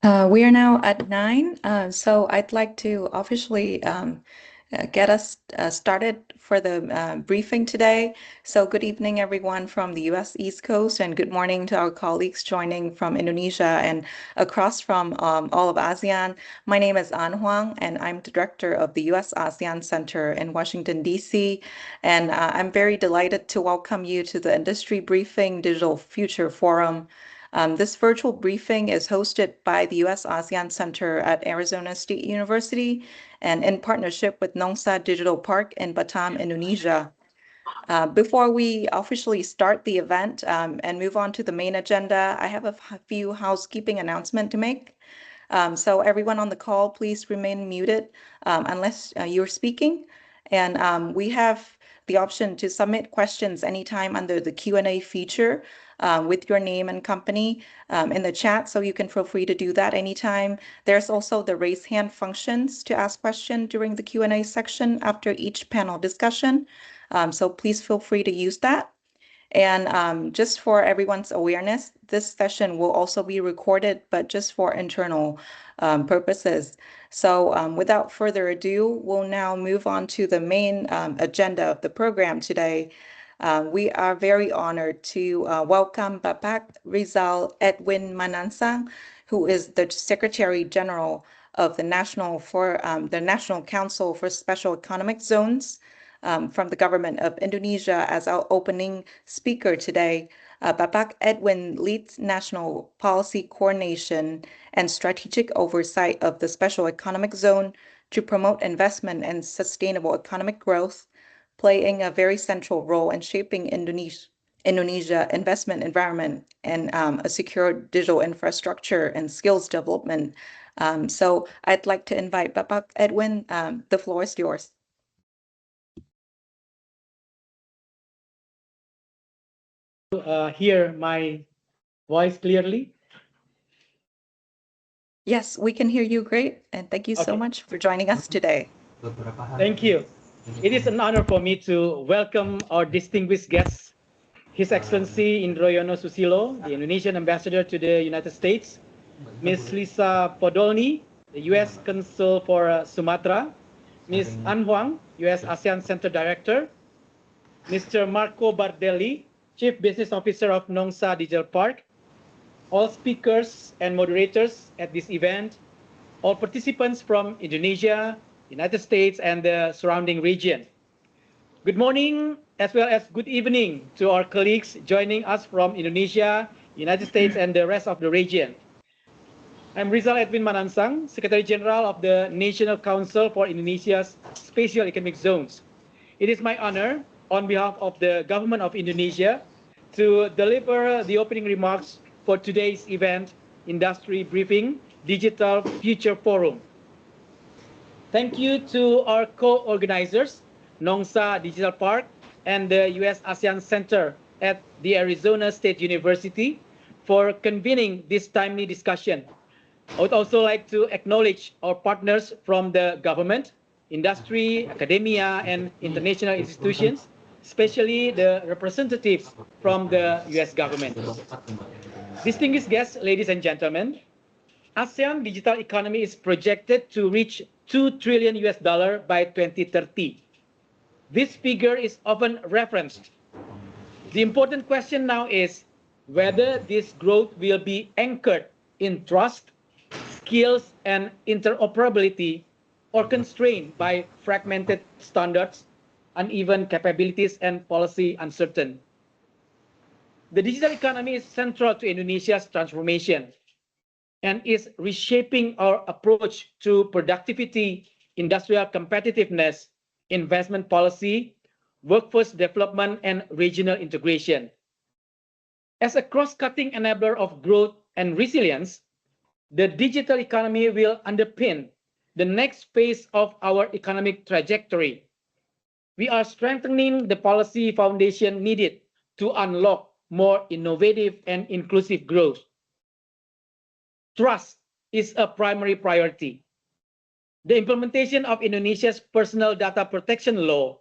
We are now at 9, so I'd like to officially get us started for the briefing today. So good evening, everyone from the US East Coast, and good morning to our colleagues joining from Indonesia and across from all of ASEAN. My name is An Huang, and I'm the director of the US-ASEAN Center in Washington, D.C., and I'm very delighted to welcome you to the Industry Briefing Digital Future Forum. This virtual briefing is hosted by the US-ASEAN Center at Arizona State University and in partnership with Nongsa Digital Park in Batam, Indonesia. Before we officially start the event and move on to the main agenda, I have a few housekeeping announcements to make. So everyone on the call, please remain muted unless you're speaking. And we have the option to submit questions anytime under the Q&A feature with your name and company in the chat, so you can feel free to do that anytime. There's also the raise hand functions to ask questions during the Q&A section after each panel discussion. So please feel free to use that. And just for everyone's awareness, this session will also be recorded, but just for internal purposes. So without further ado, we'll now move on to the main agenda of the program today. We are very honored to welcome Bapak Rizal Edwin Manansang, who is the Secretary General of the National Council for Special Economic Zones from the government of Indonesia, as our opening speaker today. Bapak Edwin leads national policy coordination and strategic oversight of the Special Economic Zone to promote investment and sustainable economic growth, playing a very central role in shaping Indonesia investment environment and a secure digital infrastructure and skills development. So I'd like to invite Bapak Edwin. The floor is yours. Hear my voice clearly? Yes, we can hear you great, and thank you so much for joining us today. Thank you. It is an honor for me to welcome our distinguished guests, His Excellency Indroyono Susilo, the Indonesian Ambassador to the United States, Ms. Lisa Podolny, the U.S. Consul for Sumatra, Ms. An Huang, US-ASEAN Center Director, Mr. Marco Bardelli, Chief Business Officer of Nongsa Digital Park, all speakers and moderators at this event, all participants from Indonesia, United States, and the surrounding region. Good morning, as well as good evening to our colleagues joining us from Indonesia, United States, and the rest of the region. I'm Rizal Edwin Manansang, Secretary General of the National Council for Indonesia's Special Economic Zones. It is my honor, on behalf of the Government of Indonesia, to deliver the opening remarks for today's event, Industry Briefing Digital Future Forum. Thank you to our co-organizers, Nongsa Digital Park and the US-ASEAN Center at the Arizona State University for convening this timely discussion. I would also like to acknowledge our partners from the government, industry, academia, and international institutions, especially the representatives from the US government. Distinguished guests, ladies and gentlemen, ASEAN digital economy is projected to reach $2 trillion by 2030. This figure is often referenced. The important question now is whether this growth will be anchored in trust, skills, and interoperability, or constrained by fragmented standards, uneven capabilities, and policy uncertainty. The digital economy is central to Indonesia's transformation and is reshaping our approach to productivity, industrial competitiveness, investment policy, workforce development, and regional integration. As a cross-cutting enabler of growth and resilience, the digital economy will underpin the next phase of our economic trajectory. We are strengthening the policy foundation needed to unlock more innovative and inclusive growth. Trust is a primary priority. The implementation of Indonesia's personal data protection law,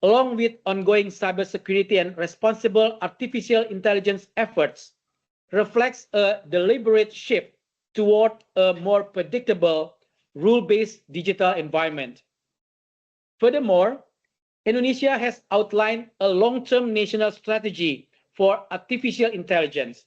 along with ongoing cybersecurity and responsible artificial intelligence efforts, reflects a deliberate shift toward a more predictable, rule-based digital environment. Furthermore, Indonesia has outlined a long-term national strategy for artificial intelligence.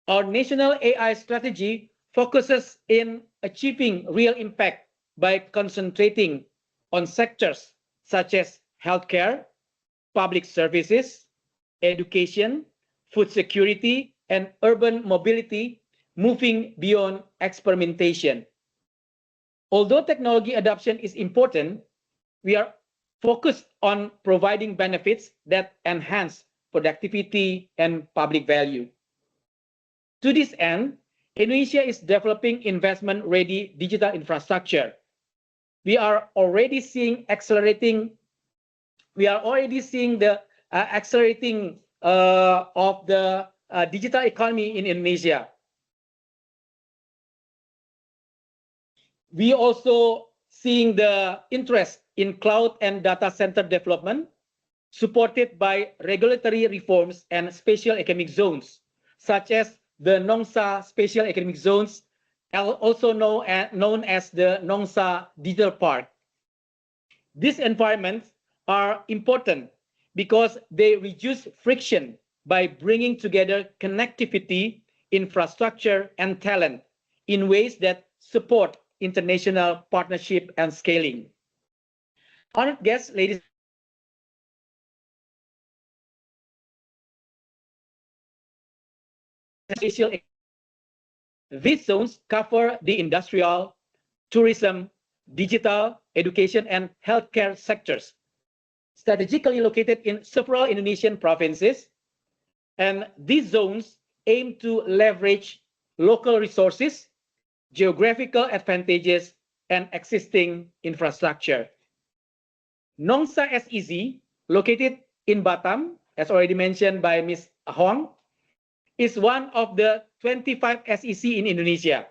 Our national AI strategy focuses in achieving real impact by concentrating on sectors such as healthcare, public services, education, food security, and urban mobility, moving beyond experimentation. Although technology adoption is important, we are focused on providing benefits that enhance productivity and public value. To this end, Indonesia is developing investment-ready digital infrastructure. We are already seeing the accelerating of the digital economy in Indonesia. We also seeing the interest in cloud and data center development, supported by regulatory reforms and special economic zones, such as the Nongsa Special Economic Zones, also known as the Nongsa Digital Park. These environments are important because they reduce friction by bringing together connectivity, infrastructure, and talent in ways that support international partnership and scaling. Honored guests, ladies and gentlemen, these zones cover the industrial, tourism, digital, education, and healthcare sectors, strategically located in several Indonesian provinces. And these zones aim to leverage local resources, geographical advantages, and existing infrastructure. Nongsa SEZ, located in Batam, as already mentioned by Ms. Hong, is one of the 25 SEC in Indonesia.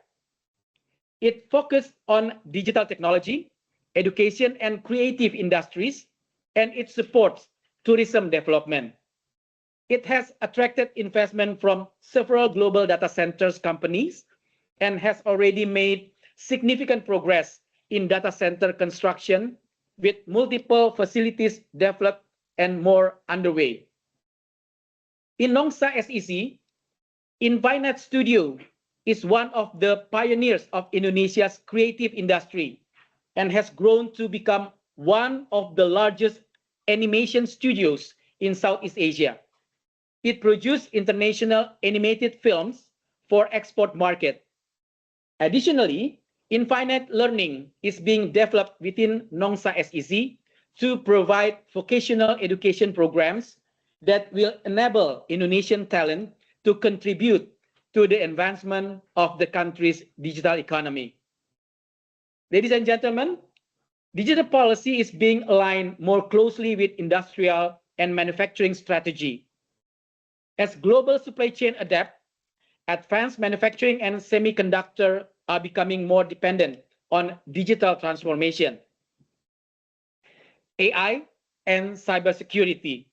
It focused on digital technology, education, and creative industries, and it supports tourism development. It has attracted investment from several global data centers companies and has already made significant progress in data center construction, with multiple facilities developed and more underway. In Nongsa SEC, Infinite Studio is one of the pioneers of Indonesia's creative industry and has grown to become one of the largest animation studios in Southeast Asia. It produced international animated films for export market. Additionally, Infinite Learning is being developed within Nongsa SEC to provide vocational education programs that will enable Indonesian talent to contribute to the advancement of the country's digital economy. Ladies and gentlemen, digital policy is being aligned more closely with industrial and manufacturing strategy. As global supply chain adapt, advanced manufacturing and semiconductor are becoming more dependent on digital transformation, AI, and cybersecurity.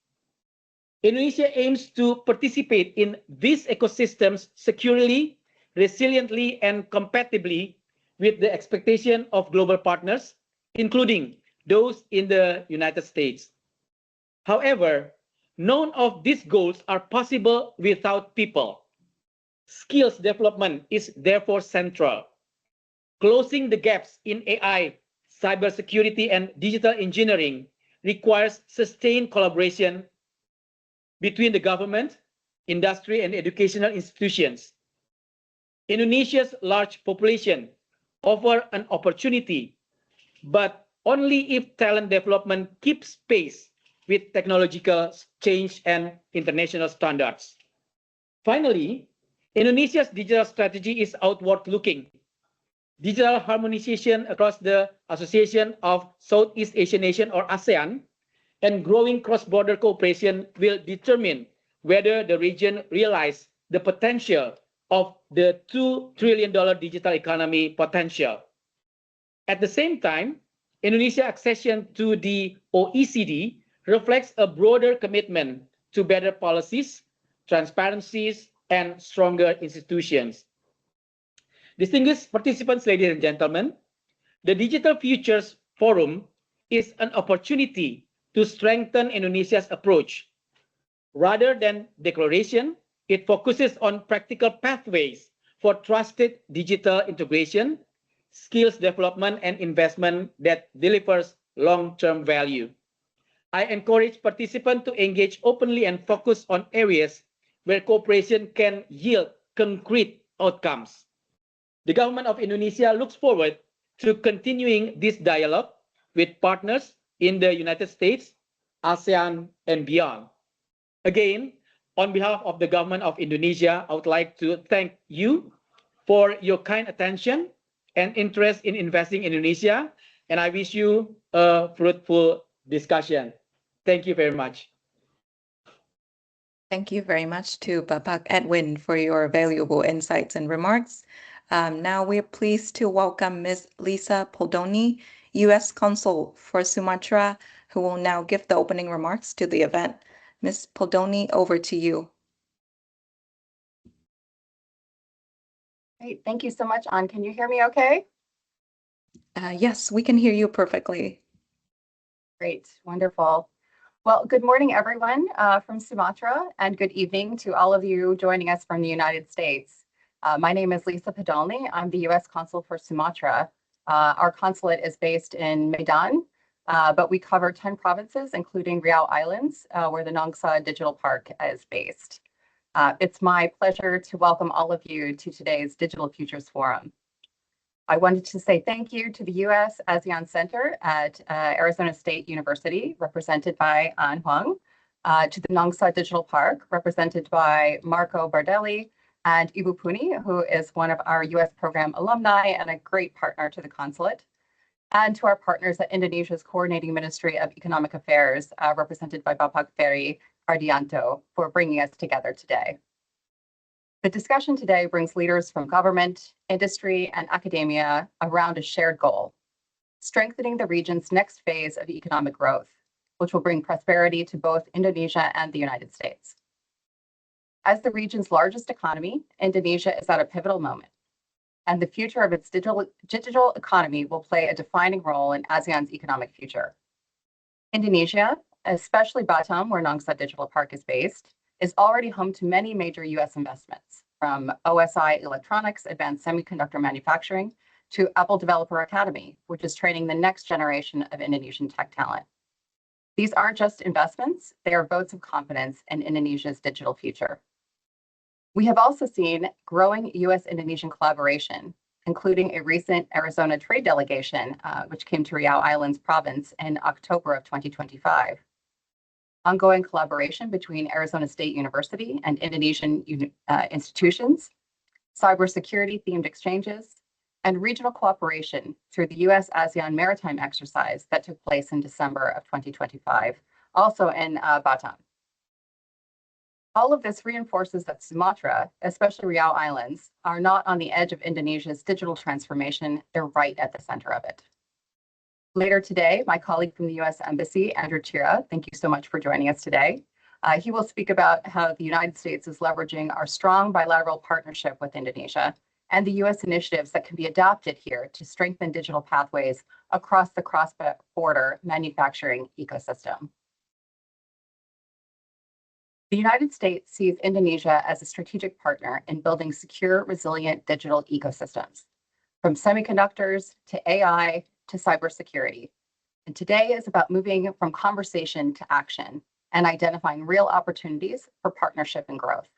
Indonesia aims to participate in these ecosystems securely, resiliently, and compatibly with the expectation of global partners, including those in the United States. However, none of these goals are possible without people. Skills development is therefore central. Closing the gaps in AI, cybersecurity, and digital engineering requires sustained collaboration between the government, industry, and educational institutions. Indonesia's large population offers an opportunity, but only if talent development keeps pace with technological change and international standards. Finally, Indonesia's digital strategy is outward-looking. Digital harmonization across the Association of Southeast Asian Nations, or ASEAN, and growing cross-border cooperation will determine whether the region realizes the potential of the $2 trillion digital economy potential. At the same time, Indonesia's accession to the OECD reflects a broader commitment to better policies, transparencies, and stronger institutions. Distinguished participants, ladies and gentlemen, the Digital Futures Forum is an opportunity to strengthen Indonesia's approach. Rather than declaration, it focuses on practical pathways for trusted digital integration, skills development, and investment that delivers long-term value. I encourage participants to engage openly and focus on areas where cooperation can yield concrete outcomes. The government of Indonesia looks forward to continuing this dialogue with partners in the United States, ASEAN, and beyond. Again, on behalf of the government of Indonesia, I would like to thank you for your kind attention and interest in investing in Indonesia, and I wish you a fruitful discussion. Thank you very much. Thank you very much to Bapak Edwin for your valuable insights and remarks. Now we're pleased to welcome Ms. Lisa Poldoni, U.S. Consul for Sumatra, who will now give the opening remarks to the event. Ms. Poldoni, over to you. Great, thank you so much, An. Can you hear me okay? Yes, we can hear you perfectly. Great, wonderful. Well, good morning, everyone from Sumatra, and good evening to all of you joining us from the United States. My name is Lisa Podolny. I'm the U.S. Consul for Sumatra. Our consulate is based in Medan, but we cover 10 provinces, including Riau Islands, where the Nongsa Digital Park is based. It's my pleasure to welcome all of you to today's Digital Futures Forum. I wanted to say thank you to the US-ASEAN Center at Arizona State University, represented by An Huang, to the Nongsa Digital Park, represented by Marco Bardelli, and Ibu Puni, who is one of our US program alumni and a great partner to the consulate, and to our partners at Indonesia's Coordinating Ministry of Economic Affairs, represented by Bapak Ferry Ardianto, for bringing us together today. The discussion today brings leaders from government, industry, and academia around a shared goal: strengthening the region's next phase of economic growth, which will bring prosperity to both Indonesia and the United States. As the region's largest economy, Indonesia is at a pivotal moment, and the future of its digital economy will play a defining role in ASEAN's economic future. Indonesia, especially Batam, where Nongsa Digital Park is based, is already home to many major US investments, from OSI Electronics Advanced Semiconductor Manufacturing to Apple Developer Academy, which is training the next generation of Indonesian tech talent. These aren't just investments, they are votes of confidence in Indonesia's digital future. We have also seen growing US-Indonesian collaboration, including a recent Arizona trade delegation, which came to Riau Islands province in October of 2025. Ongoing collaboration between Arizona State University and Indonesian institutions, cybersecurity themed exchanges, and regional cooperation through the US-ASEAN maritime exercise that took place in December of 2025, also in Batam. All of this reinforces that Sumatra, especially Riau Islands, are not on the edge of Indonesia's digital transformation, they're right at the center of it. Later today, my colleague from the US Embassy, Andrew Chira, thank you so much for joining us today. He will speak about how the United States is leveraging our strong bilateral partnership with Indonesia and the US initiatives that can be adopted here to strengthen digital pathways across the cross-border manufacturing ecosystem. The United States sees Indonesia as a strategic partner in building secure, resilient digital ecosystems, from semiconductors to AI, to cybersecurity. And today is about moving from conversation to action and identifying real opportunities for partnership and growth.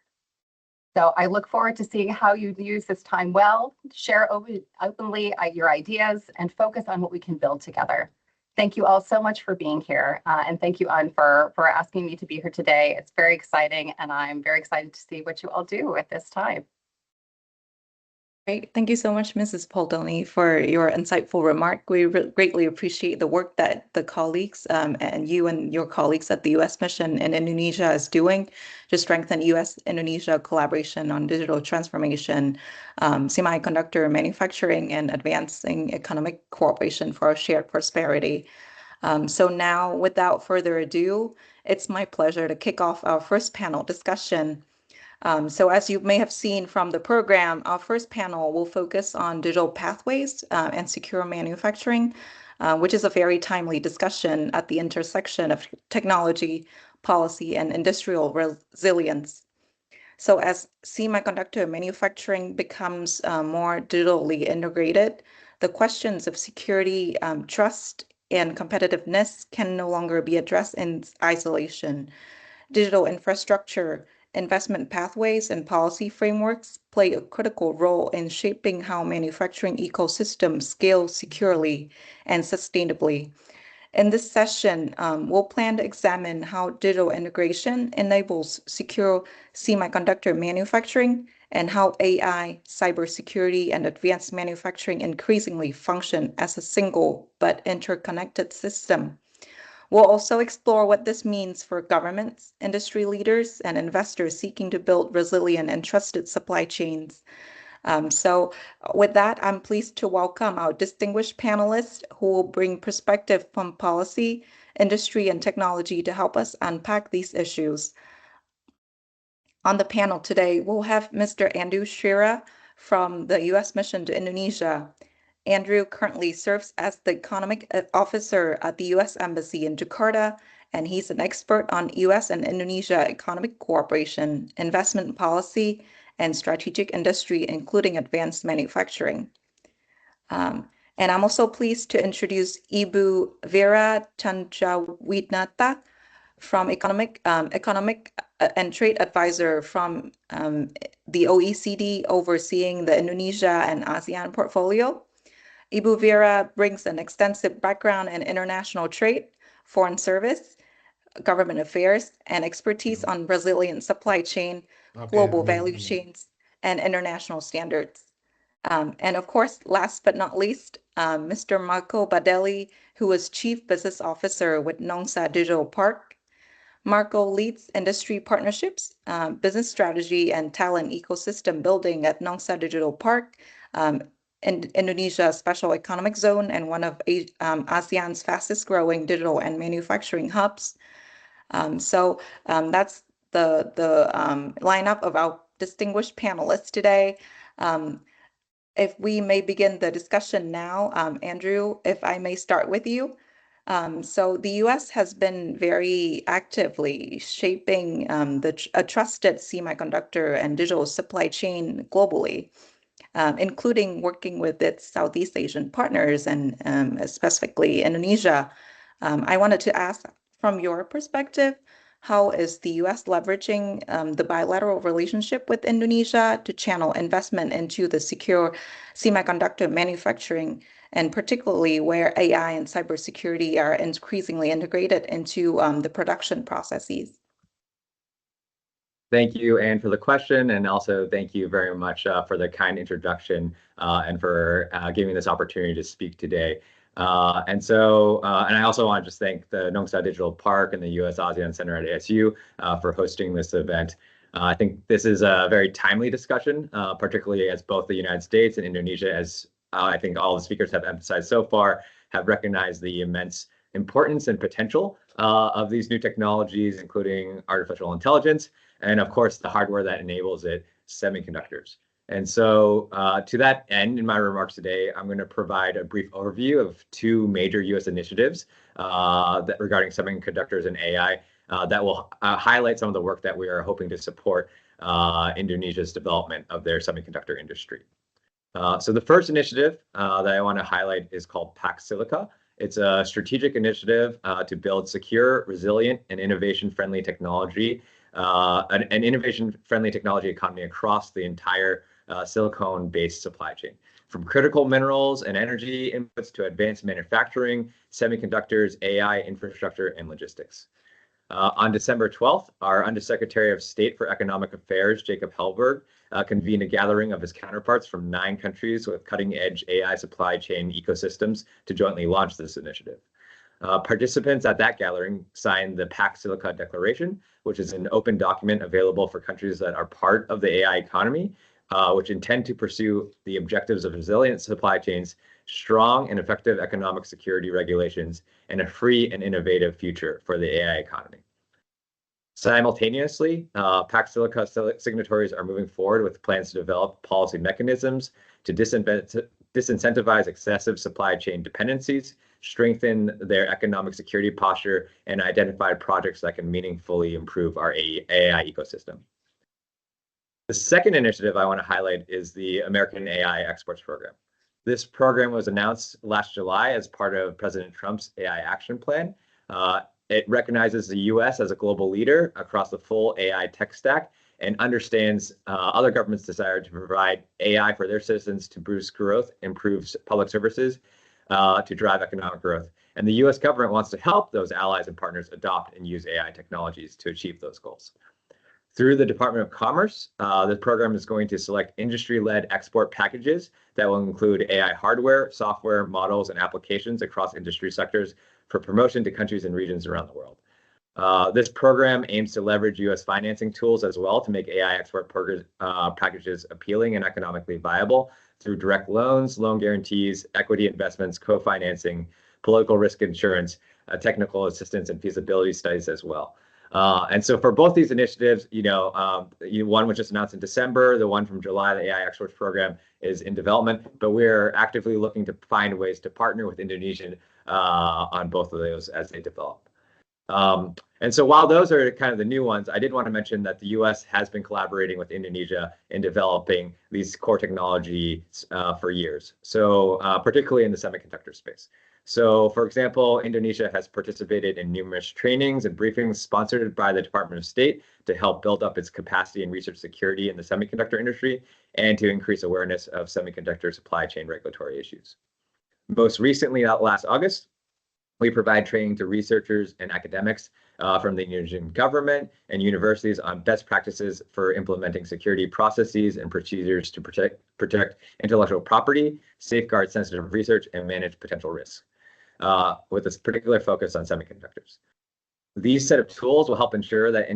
So I look forward to seeing how you use this time well, share openly your ideas, and focus on what we can build together. Thank you all so much for being here. And thank you, An, for asking me to be here today. It's very exciting, and I'm very excited to see what you all do at this time. Great. Thank you so much, Mrs. Poldoni, for your insightful remark. We greatly appreciate the work that the colleagues and you and your colleagues at the U.S. Mission in Indonesia is doing to strengthen U.S.-Indonesia collaboration on digital transformation, semiconductor manufacturing, and advancing economic cooperation for our shared prosperity. So now, without further ado, it's my pleasure to kick off our first panel discussion. So as you may have seen from the program, our first panel will focus on digital pathways and secure manufacturing, which is a very timely discussion at the intersection of technology, policy, and industrial resilience. So as semiconductor manufacturing becomes more digitally integrated, the questions of security, trust, and competitiveness can no longer be addressed in isolation. Digital infrastructure, investment pathways, and policy frameworks play a critical role in shaping how manufacturing ecosystems scale securely and sustainably. In this session, we'll plan to examine how digital integration enables secure semiconductor manufacturing and how AI, cybersecurity, and advanced manufacturing increasingly function as a single but interconnected system. We'll also explore what this means for governments, industry leaders, and investors seeking to build resilient and trusted supply chains. With that, I'm pleased to welcome our distinguished panelists who will bring perspective from policy, industry, and technology to help us unpack these issues. On the panel today, we'll have Mr. Andrew Shira from the U.S. Mission to Indonesia. Andrew currently serves as the economic officer at the U.S. Embassy in Jakarta, and he's an expert on U.S. and Indonesia economic cooperation, investment policy, and strategic industry, including advanced manufacturing. And I'm also pleased to introduce Ibu Vera Chandrawinata from economic and trade advisor from the OECD overseeing the Indonesia and ASEAN portfolio. Ibu Vera brings an extensive background in international trade, foreign service, government affairs, and expertise on resilient supply chain, global value chains, and international standards. And of course, last but not least, Mr. Marco Badelli, who is Chief Business Officer with Nongsa Digital Park. Marco leads industry partnerships, business strategy, and talent ecosystem building at Nongsa Digital Park, in Indonesia's special economic zone and one of ASEAN's fastest growing digital and manufacturing hubs. That's the lineup of our distinguished panelists today. If we may begin the discussion now, Andrew, if I may start with you. So the U.S. has been very actively shaping a trusted semiconductor and digital supply chain globally, including working with its Southeast Asian partners and specifically Indonesia. I wanted to ask, from your perspective, how is the U.S. leveraging the bilateral relationship with Indonesia to channel investment into the secure semiconductor manufacturing, and particularly where AI and cybersecurity are increasingly integrated into the production processes? Thank you, Anne, for the question, and also thank you very much for the kind introduction and for giving me this opportunity to speak today. And I also want to just thank the Nongsa Digital Park and the US-ASEAN Center at ASU for hosting this event. I think this is a very timely discussion, particularly as both the United States and Indonesia, as I think all the speakers have emphasized so far, have recognized the immense importance and potential of these new technologies, including artificial intelligence, and of course, the hardware that enables it, semiconductors. And so to that end, in my remarks today, I'm going to provide a brief overview of two major U.S. initiatives regarding semiconductors and AI that will highlight some of the work that we are hoping to support Indonesia's development of their semiconductor industry. So the first initiative that I want to highlight is called Pax Silica. It's a strategic initiative to build secure, resilient, and innovation-friendly technology, an innovation-friendly technology economy across the entire silicon-based supply chain, from critical minerals and energy inputs to advanced manufacturing, semiconductors, AI, infrastructure, and logistics. On December 12th, our Undersecretary of State for Economic Affairs, Jacob Hellberg, convened a gathering of his counterparts from 9 countries with cutting-edge AI supply chain ecosystems to jointly launch this initiative. Participants at that gathering signed the Pax Silica Declaration, which is an open document available for countries that are part of the AI economy, which intend to pursue the objectives of resilient supply chains, strong and effective economic security regulations, and a free and innovative future for the AI economy. Simultaneously, Pact Silica signatories are moving forward with plans to develop policy mechanisms to disincentivize excessive supply chain dependencies, strengthen their economic security posture, and identify projects that can meaningfully improve our AI ecosystem. The second initiative I want to highlight is the American AI Exports Program. This program was announced last July as part of President Trump's AI Action Plan. It recognizes the US as a global leader across the full AI tech stack and understands other governments' desire to provide AI for their citizens to boost growth, improve public services, to drive economic growth. And the US government wants to help those allies and partners adopt and use AI technologies to achieve those goals. Through the Department of Commerce, the program is going to select industry-led export packages that will include AI hardware, software, models, and applications across industry sectors for promotion to countries and regions around the world. This program aims to leverage US financing tools as well to make AI export packages appealing and economically viable through direct loans, loan guarantees, equity investments, co-financing, political risk insurance, technical assistance, and feasibility studies as well. And so for both these initiatives, one was just announced in December, the one from July, the AI Exports Program is in development, but we're actively looking to find ways to partner with Indonesia on both of those as they develop. And so while those are kind of the new ones, I did want to mention that the US has been collaborating with Indonesia in developing these core technologies for years, so particularly in the semiconductor space. So, for example, Indonesia has participated in numerous trainings and briefings sponsored by the Department of State to help build up its capacity and research security in the semiconductor industry and to increase awareness of semiconductor supply chain regulatory issues. Most recently, last August, we provide training to researchers and academics from the Indonesian government and universities on best practices for implementing security processes and procedures to protect intellectual property, safeguard sensitive research, and manage potential risks, with this particular focus on semiconductors. These set of tools will help ensure that as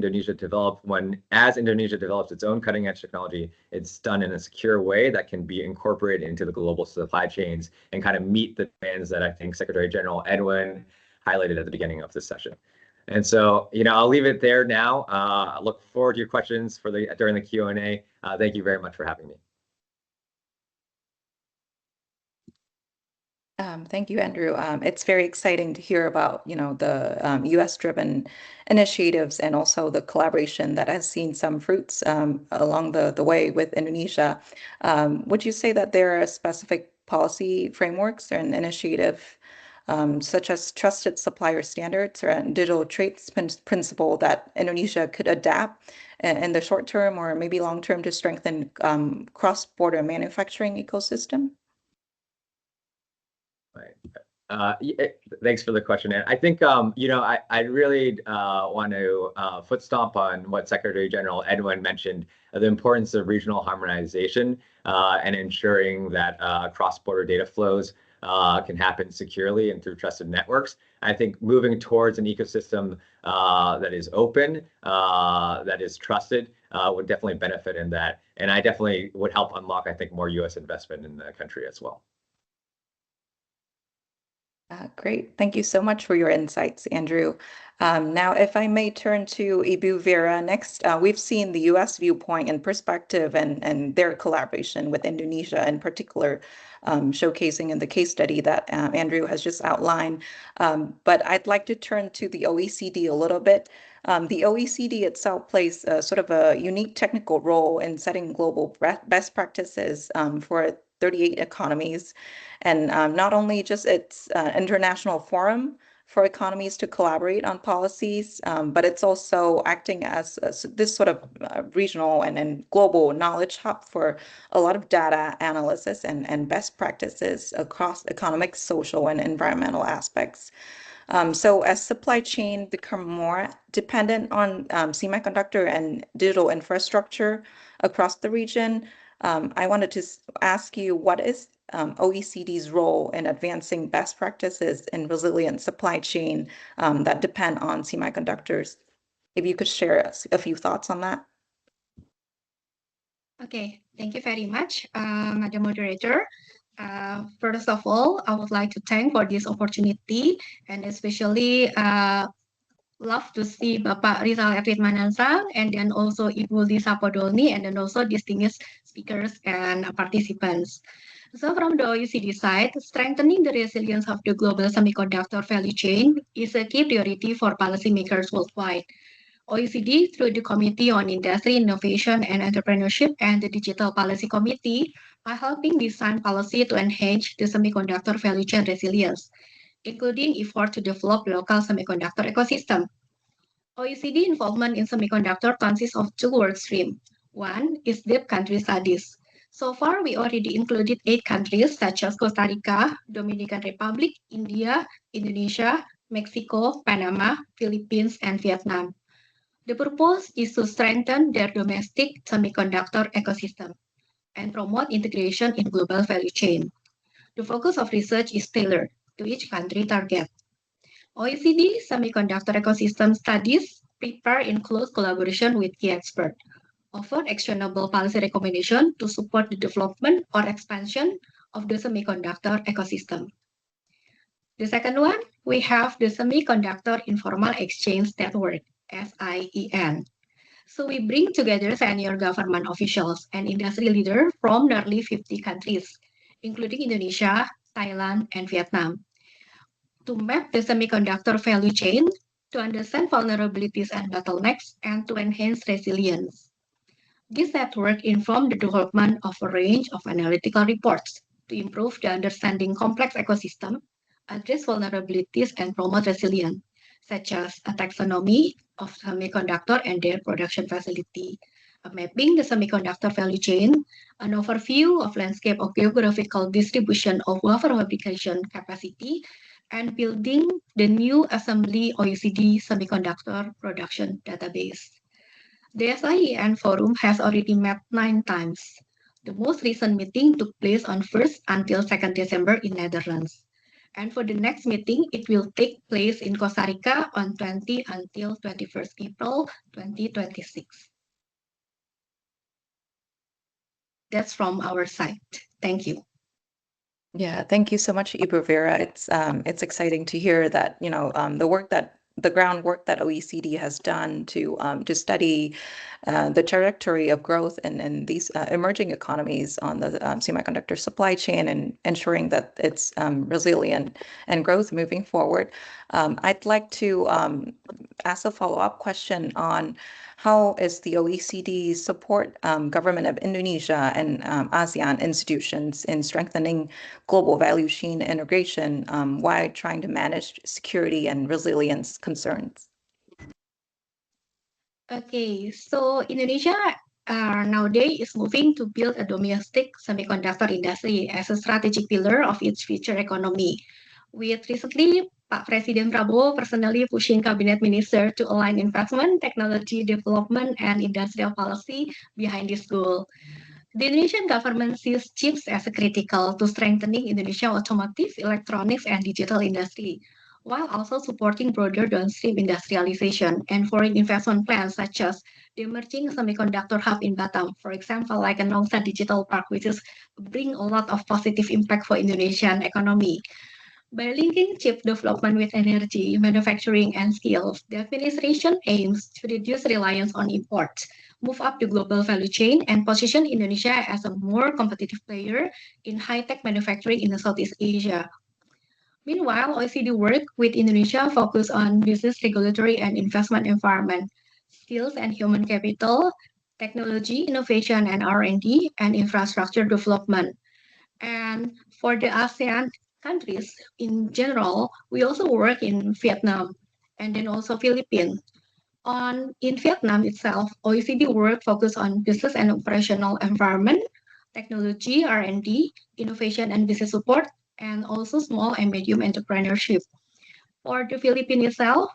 Indonesia develops its own cutting-edge technology, it's done in a secure way that can be incorporated into the global supply chains and kind of meet the demands that I think Secretary General Edwin highlighted at the beginning of this session. And so, I'll leave it there now. I look forward to your questions during the Q&A. Thank you very much for having me. Thank you, Andrew. It's very exciting to hear about, the US-driven initiatives and also the collaboration that has seen some fruits along the way with Indonesia. Would you say that there are specific policy frameworks and initiative such as trusted supplier standards or digital trade principle that Indonesia could adapt in the short term or maybe long term to strengthen cross-border manufacturing ecosystem? Right. Thanks for the question. And I think, I really want to foot stomp on what Secretary General Edwin mentioned, the importance of regional harmonization and ensuring that cross-border data flows can happen securely and through trusted networks. I think moving towards an ecosystem that is open, that is trusted, would definitely benefit in that. And I definitely would help unlock, I think, more US investment in the country as well. Great. Thank you so much for your insights, Andrew. Now, if I may turn to Ibu Vera next, we've seen the US viewpoint and perspective and their collaboration with Indonesia in particular, showcasing in the case study that Andrew has just outlined. But I'd like to turn to the OECD a little bit. The OECD itself plays sort of a unique technical role in setting global best practices for 38 economies, and not only just its international forum for economies to collaborate on policies, but it's also acting as this sort of regional and global knowledge hub for a lot of data analysis and best practices across economic, social, and environmental aspects. So as supply chain become more dependent on semiconductor and digital infrastructure across the region, I wanted to ask you, what is OECD's role in advancing best practices in resilient supply chain that depend on semiconductors? If you could share a few thoughts on that. Okay, thank you very much, Madam Moderator. First of all, I would like to thank for this opportunity and especially love to see Bapak Rizal Epit Manansa and then also Ibu Lisa Podolny and then also distinguished speakers and participants. So from the OECD side, strengthening the resilience of the global semiconductor value chain is a key priority for policymakers worldwide. OECD, through the Committee on Industry, Innovation and Entrepreneurship and the Digital Policy Committee, are helping design policy to enhance the semiconductor value chain resilience, including effort to develop local semiconductor ecosystem. OECD involvement in semiconductor consists of two work streams. One is deep country studies. So far, we already included 8 countries such as Costa Rica, Dominican Republic, India, Indonesia, Mexico, Panama, Philippines, and Vietnam. The purpose is to strengthen their domestic semiconductor ecosystem and promote integration in global value chain. The focus of research is tailored to each country target. OECD semiconductor ecosystem studies prepare in close collaboration with key experts, offer actionable policy recommendations to support the development or expansion of the semiconductor ecosystem. The second one, we have the Semiconductor Informal Exchange Network, SIEN. So we bring together senior government officials and industry leaders from nearly 50 countries, including Indonesia, Thailand, and Vietnam, to map the semiconductor value chain, to understand vulnerabilities and bottlenecks, and to enhance resilience. This network informed the development of a range of analytical reports to improve the understanding complex ecosystem, address vulnerabilities, and promote resilience, such as a taxonomy of semiconductor and their production facility, mapping the semiconductor value chain, an overview of landscape of geographical distribution of wafer fabrication capacity, and building the new assembly OECD semiconductor production database. The SIEN forum has already met 9 times. The most recent meeting took place on 1st until 2nd December in Netherlands. And for the next meeting, it will take place in Costa Rica on 20 until 21st April 2026. That's from our side. Thank you. Yeah, thank you so much, Ibu Vera. It's exciting to hear that, the groundwork that OECD has done to study the trajectory of growth in these emerging economies on the semiconductor supply chain and ensuring that it's resilient and growth moving forward. I'd like to ask a follow-up question on how is the OECD support government of Indonesia and ASEAN institutions in strengthening global value chain integration while trying to manage security and resilience concerns? Okay, so Indonesia nowadays is moving to build a domestic semiconductor industry as a strategic pillar of its future economy. With recently, Pak Presiden Prabowo personally pushing cabinet minister to align investment, technology development, and industrial policy behind this goal. The Indonesian government sees chips as critical to strengthening Indonesia's automotive, electronics, and digital industry, while also supporting broader downstream industrialization and foreign investment plans such as the emerging semiconductor hub in Batam, for example, like a Nongsa Digital Park, which is bring a lot of positive impact for Indonesian economy. By linking chip development with energy, manufacturing, and skills, the administration aims to reduce reliance on imports, move up the global value chain, and position Indonesia as a more competitive player in high-tech manufacturing in Southeast Asia. Meanwhile, OECD work with Indonesia focus on business regulatory and investment environment, skills and human capital, technology, innovation and R&D, and infrastructure development. And for the ASEAN countries in general, we also work in Vietnam and then also Philippines. In Vietnam itself, OECD work focus on business and operational environment, technology, R&D, innovation and business support, and also small and medium entrepreneurship. For the Philippines itself,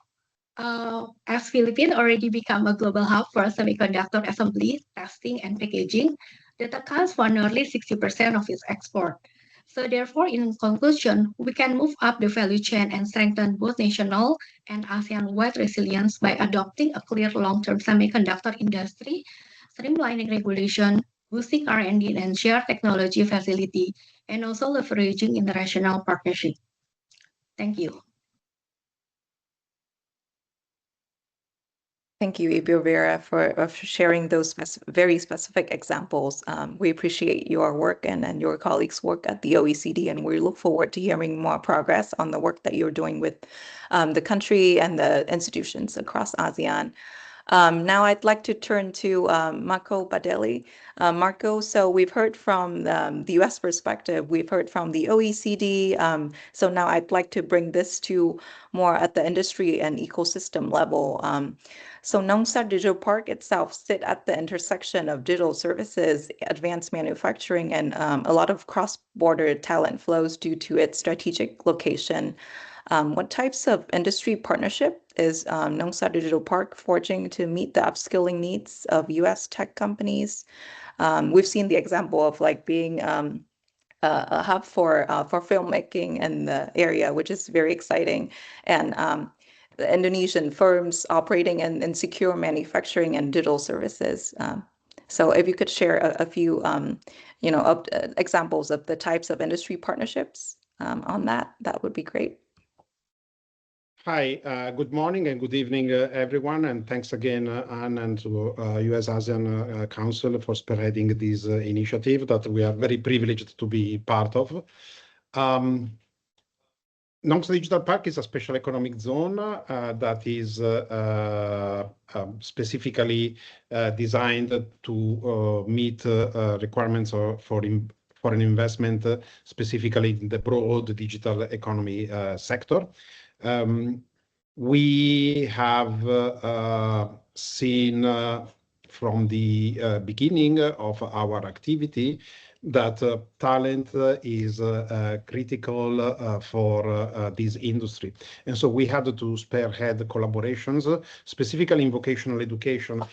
as Philippines already become a global hub for semiconductor assembly, testing, and packaging, that accounts for nearly 60% of its export. So therefore, in conclusion, we can move up the value chain and strengthen both national and ASEAN-wide resilience by adopting a clear long-term semiconductor industry, streamlining regulation, boosting R&D and share technology facility, and also leveraging international partnership. Thank you. Thank you, Ibu Vera, for sharing those very specific examples. We appreciate your work and your colleagues' work at the OECD, and we look forward to hearing more progress on the work that you're doing with the country and the institutions across ASEAN. Now I'd like to turn to Marco Badelli. Marco, so we've heard from the US perspective, we've heard from the OECD. So now I'd like to bring this to more at the industry and ecosystem level. So Nongsa Digital Park itself sit at the intersection of digital services, advanced manufacturing, and a lot of cross-border talent flows due to its strategic location. What types of industry partnership is Nongsa Digital Park forging to meet the upskilling needs of US tech companies? We've seen the example of like being a hub for filmmaking in the area, which is very exciting. And the Indonesian firms operating in secure manufacturing and digital services. So if you could share a few, examples of the types of industry partnerships on that, that would be great. Hi, good morning and good evening, everyone, and thanks again, Anne, and to US-ASEAN Council for spearheading this initiative that we are very privileged to be part of. Nongsa Digital Park is a special economic zone that is specifically designed to meet requirements for an investment specifically in the broad digital economy sector. We have seen from the beginning of our activity that talent is critical for this industry. And so we had to spearhead collaborations, specifically in vocational education.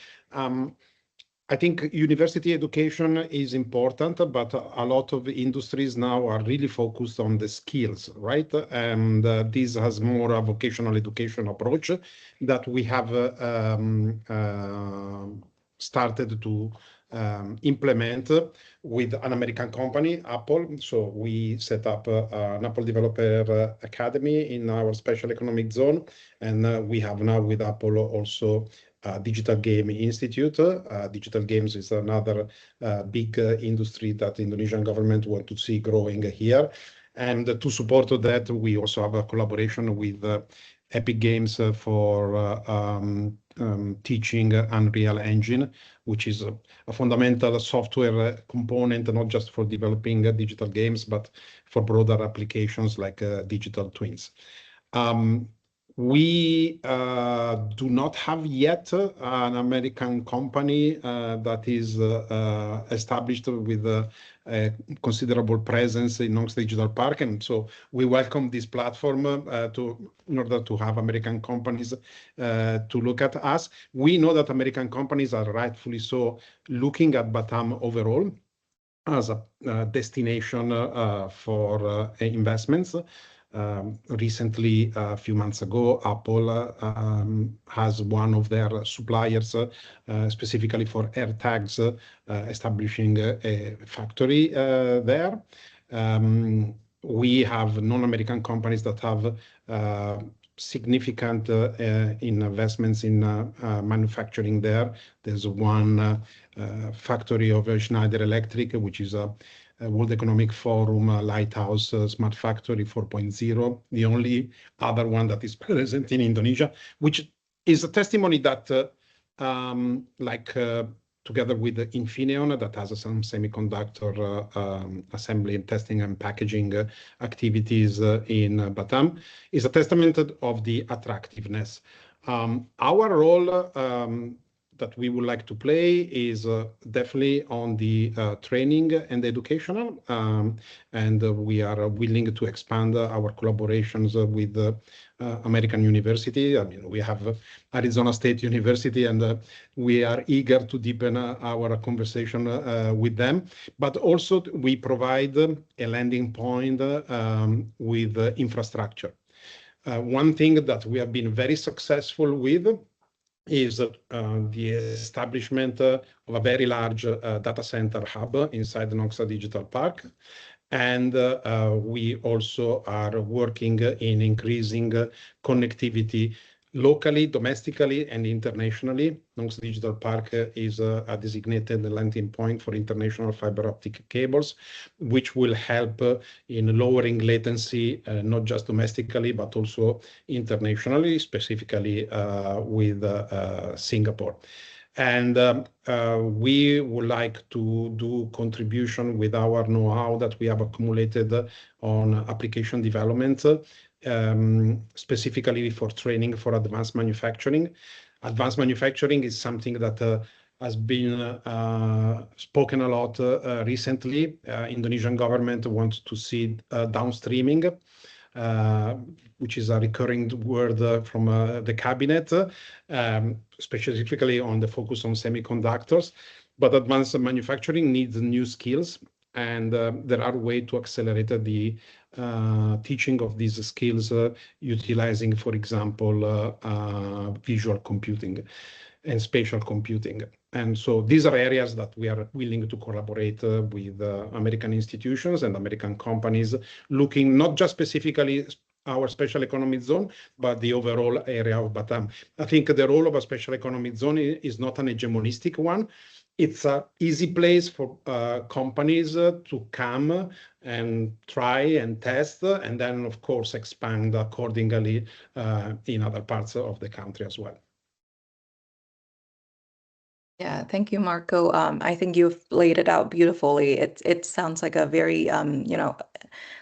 I think university education is important, but a lot of industries now are really focused on the skills, right? And this has more a vocational education approach that we have started to implement with an American company, Apple. So we set up an Apple Developer Academy in our special economic zone. And we have now with Apple also Digital Game Institute. Digital games is another big industry that the Indonesian government want to see growing here. And to support that, we also have a collaboration with Epic Games for teaching Unreal Engine, which is a fundamental software component, not just for developing digital games, but for broader applications like digital twins. We do not have yet an American company that is established with a considerable presence in Nongsa Digital Park. And so we welcome this platform in order to have American companies to look at us. We know that American companies are rightfully so looking at Batam overall as a destination for investments. Recently, a few months ago, Apple has one of their suppliers, specifically for AirTags, establishing a factory there. We have non-American companies that have significant investments in manufacturing there. There's one factory of Schneider Electric, which is a World Economic Forum Lighthouse Smart Factory 4.0, the only other one that is present in Indonesia, which is a testimony that, together with Infineon, that has some semiconductor assembly and testing and packaging activities in Batam, is a testament of the attractiveness. Our role that we would like to play is definitely on the training and educational, and we are willing to expand our collaborations with American University. I mean, we have Arizona State University, and we are eager to deepen our conversation with them. But also we provide a landing point with infrastructure. One thing that we have been very successful with is the establishment of a very large data center hub inside the Nongsa Digital Park. And we also are working in increasing connectivity locally, domestically, and internationally. Nongsa Digital Park is a designated landing point for international fiber optic cables, which will help in lowering latency, not just domestically, but also internationally, specifically with Singapore. And we would like to do contribution with our know-how that we have accumulated on application development, specifically for training for advanced manufacturing. Advanced manufacturing is something that has been spoken a lot recently. Indonesian government wants to see downstreaming, which is a recurring word from the cabinet, specifically on the focus on semiconductors. But advanced manufacturing needs new skills, and there are ways to accelerate the teaching of these skills utilizing, for example, visual computing and spatial computing. And so these are areas that we are willing to collaborate with American institutions and American companies, looking not just specifically our special economic zone, but the overall area of Batam. I think the role of a special economic zone is not an hegemonistic one. It's an easy place for companies to come and try and test, and then, of course, expand accordingly in other parts of the country as well. Yeah, thank you, Marco. I think you've laid it out beautifully. It sounds like a very,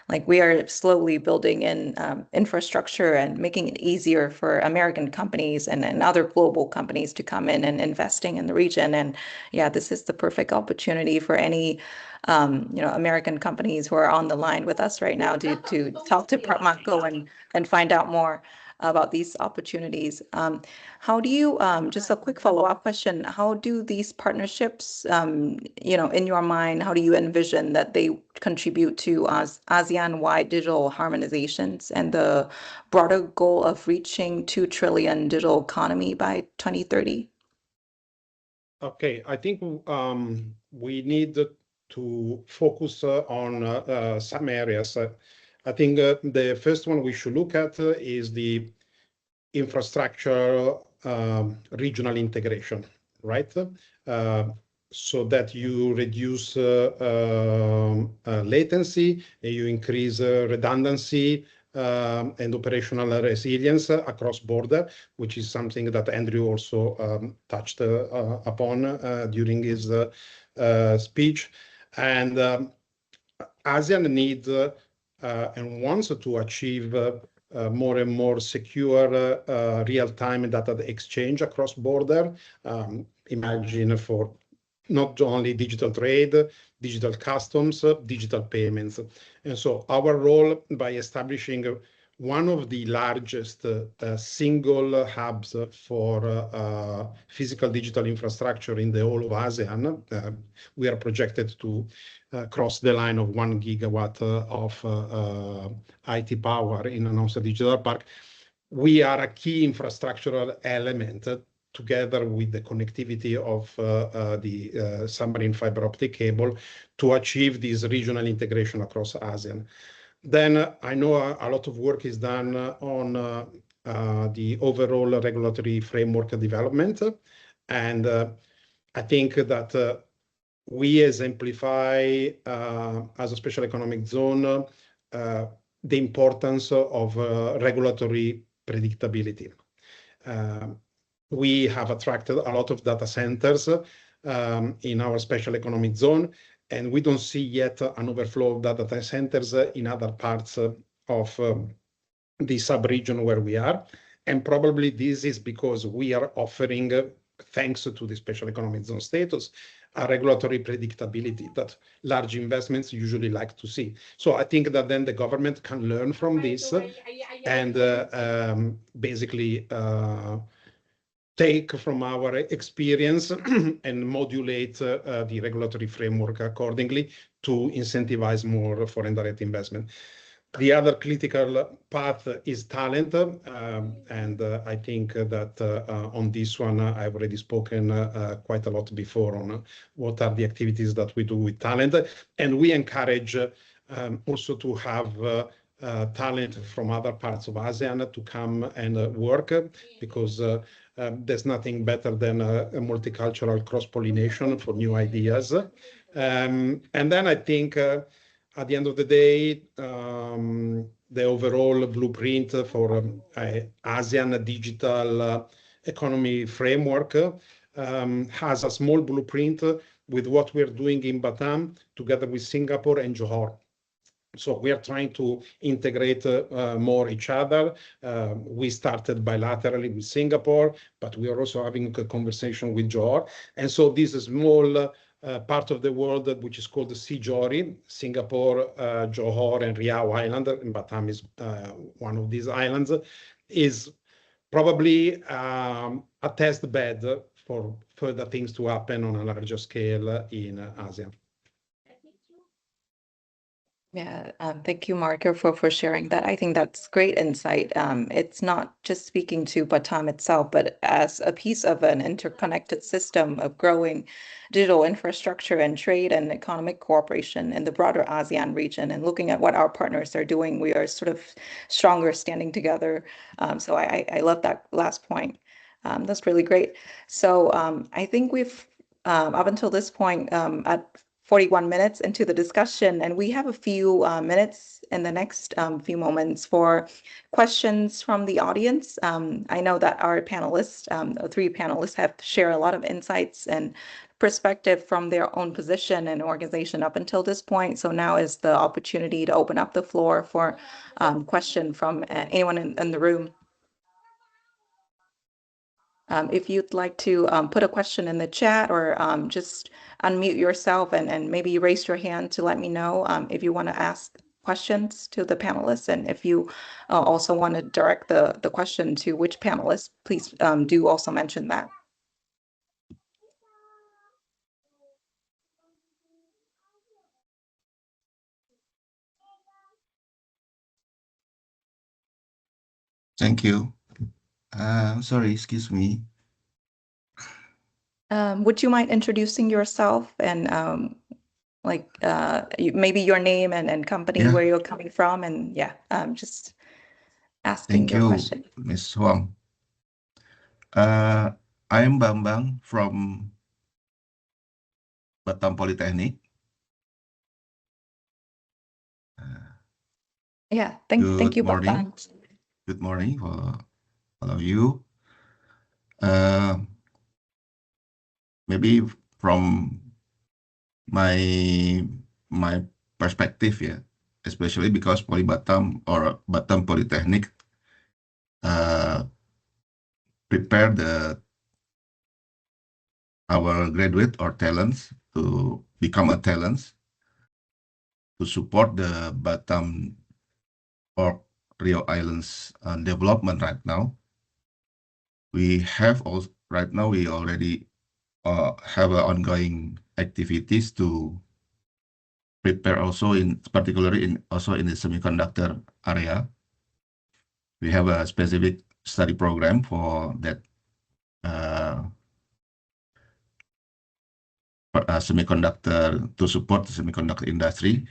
like we are slowly building in infrastructure and making it easier for American companies and other global companies to come in and investing in the region. And yeah, this is the perfect opportunity for any American companies who are on the line with us right now to talk to Marco and find out more about these opportunities. How do you, just a quick follow-up question, how do these partnerships, in your mind, how do you envision that they contribute to ASEAN-wide digital harmonizations and the broader goal of reaching 2 trillion digital economy by 2030? Okay, I think we need to focus on some areas. I think the first one we should look at is the infrastructure regional integration, right? So that you reduce latency, you increase redundancy and operational resilience across border, which is something that Andrew also touched upon during his speech. And ASEAN needs and wants to achieve more and more secure real-time data exchange across border. Imagine for not only digital trade, digital customs, digital payments. And so our role by establishing one of the largest single hubs for physical digital infrastructure in the whole of ASEAN, we are projected to cross the line of 1 gigawatt of IT power in Nongsa Digital Park. We are a key infrastructural element together with the connectivity of the submarine fiber optic cable to achieve this regional integration across ASEAN. Then I know a lot of work is done on the overall regulatory framework development. And I think that we exemplify as a special economic zone the importance of regulatory predictability. We have attracted a lot of data centers in our special economic zone, and we don't see yet an overflow of data centers in other parts of the sub-region where we are. And probably this is because we are offering, thanks to the special economic zone status, a regulatory predictability that large investments usually like to see. So I think that then the government can learn from this and basically take from our experience and modulate the regulatory framework accordingly to incentivize more foreign direct investment. The other critical path is talent, and I think that on this one I've already spoken quite a lot before on what are the activities that we do with talent, and we encourage also to have talent from other parts of ASEAN to come and work, because there's nothing better than a multicultural cross-pollination for new ideas. And then I think at the end of the day, the overall blueprint for ASEAN digital economy framework has a small blueprint with what we're doing in Batam together with Singapore and Johor. So we are trying to integrate more each other. We started bilaterally with Singapore, but we are also having a conversation with Johor. And so this small part of the world which is called the CJORI, Singapore, Johor, and Riau Island, and Batam is one of these islands, is probably a test bed for further things to happen on a larger scale in ASEAN. Yeah, thank you, Marco, for sharing that. I think that's great insight. It's not just speaking to Batam itself, but as a piece of an interconnected system of growing digital infrastructure and trade and economic cooperation in the broader ASEAN region. And looking at what our partners are doing, we are sort of stronger standing together. So I love that last point. That's really great. So I think we've, up until this point, at 41 minutes into the discussion, and we have a few minutes in the next few moments for questions from the audience. I know that our panelists, three panelists, have shared a lot of insights and perspective from their own position and organization up until this point. So now is the opportunity to open up the floor for question from anyone in the room. If you'd like to put a question in the chat, or just unmute yourself and maybe raise your hand to let me know if you want to ask questions to the panelists. And if you also want to direct the question to which panelist, please do also mention that. Thank you. Sorry, excuse me. Would you mind introducing yourself and maybe your name and company, Yeah. where you're coming from, and just asking Thank your you, question. Ms. Huang. I am Bambang from Batam Polytechnic. Yeah, thank you, morning. Bambang. Good morning for all of you. Maybe from my perspective, yeah, especially because Batam or Batam Polytechnic prepare our graduate or talents to become a talents to support the Batam or Rio Islands development right now. We have also right now we already have ongoing activities to prepare also particularly in the semiconductor area. We have a specific study program for that semiconductor, to support the semiconductor industry.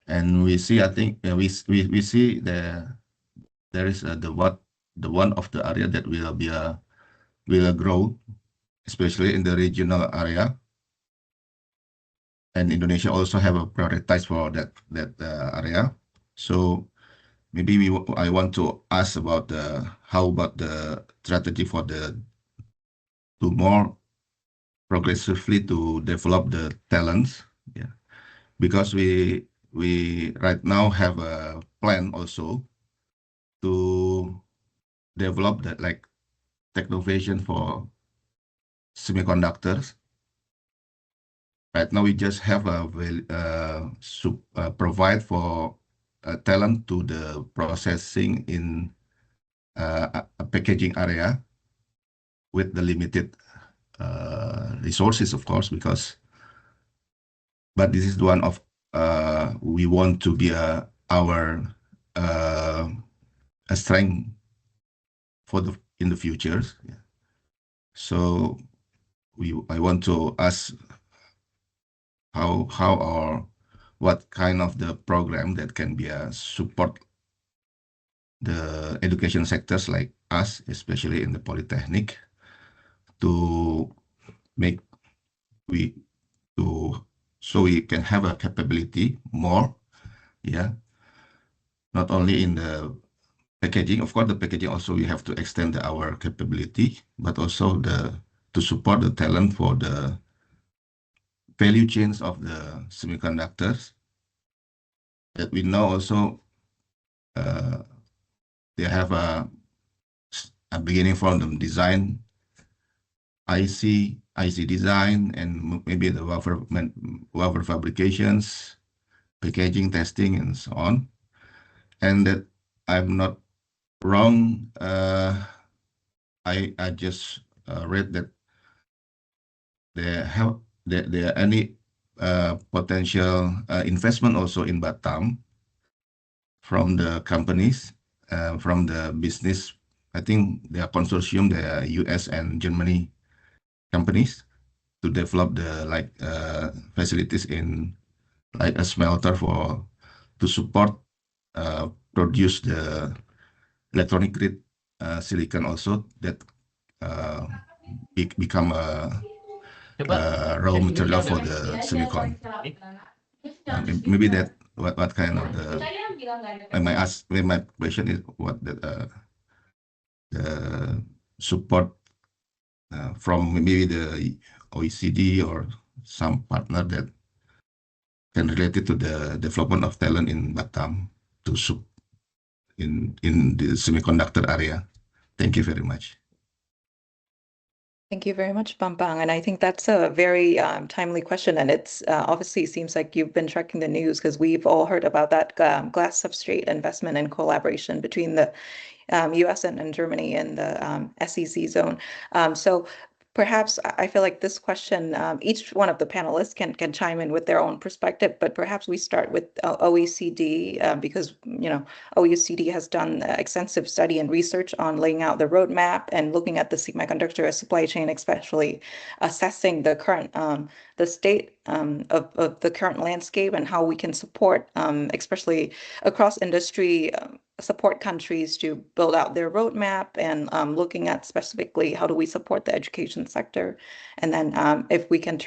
And we see, I think we see there is the one of the area that will grow, especially in the regional area. And Indonesia also have a prioritized for that area. So maybe I want to ask about how about the strategy for to more progressively to develop the talents. Yeah, because we right now have a plan also to develop that like technovation for semiconductors. Right now we just have provide for talent to the processing in a packaging area with the limited resources, of course, but this is one of we want to be our a strength for in the future. Yeah. So I want to ask how what kind of the program that can be a support the education sectors like us, especially in the polytechnic, to make we to so we can have a capability more, yeah, not only in the packaging. Of course, the packaging also we have to extend our capability, but also to support the talent for the value chains of the semiconductors that we know also they have a beginning from the design IC design, and maybe the wafer fabrications, packaging testing, and so on. And that I'm not wrong, I just read that there are any potential investment also in Batam from the companies, from the business. I think they are consortium, they are US and Germany companies to develop the facilities in like a smelter to support produce the electronic grade silicon also that become a raw material for the semicon. Maybe that what kind of my question is what the support from maybe the OECD or some partner that can relate it to the development of talent in Batam in the semiconductor area. Thank you very much. Thank you very much, Bambang. And I think that's a very timely question. And it's obviously seems like you've been tracking the news because we've all heard about that glass substrate investment and collaboration between the US and Germany in the SEC zone. So perhaps I feel like this question, each one of the panelists can chime in with their own perspective, but perhaps we start with OECD because, you know, OECD has done extensive study and research on laying out the roadmap and looking at the semiconductor supply chain, especially assessing the current the state of the current landscape and how we can support, especially across industry, support countries to build out their roadmap and looking at specifically how do we support the education sector. And then if we can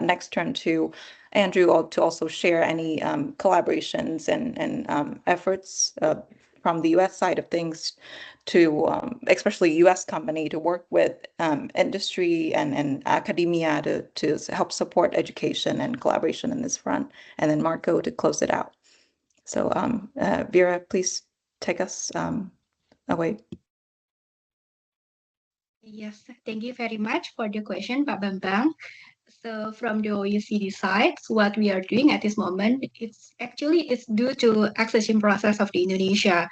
next turn to Andrew to also share any collaborations and efforts from the US side of things to especially US company to work with industry and academia to help support education and collaboration in this front. And then Marco to close it out. So Vera, please take us away. Yes, thank you very much for the question, Pak Bambang. So from the OECD side, what we are doing at this moment, it's due to accession process of the Indonesia.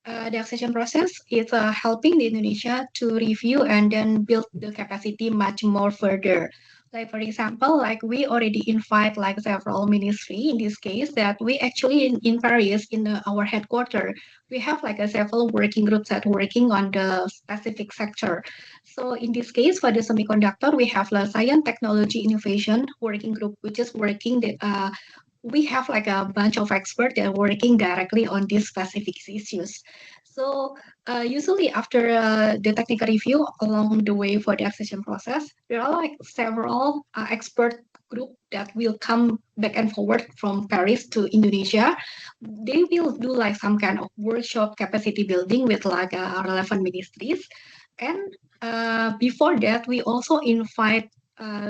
The accession process is helping the Indonesia to review and then build the capacity much more further. Like for example, like we already invite like several ministry in this case that we actually in Paris in our headquarters, we have like several working groups that working on the specific sector. So in this case for the semiconductor, we have the science technology innovation working group, which is working we have like a bunch of experts that are working directly on these specific issues. So usually after the technical review along the way for the accession process, there are like several expert group that will come back and forward from Paris to Indonesia. They will do like some kind of workshop capacity building with like relevant ministries. And before that, we also invite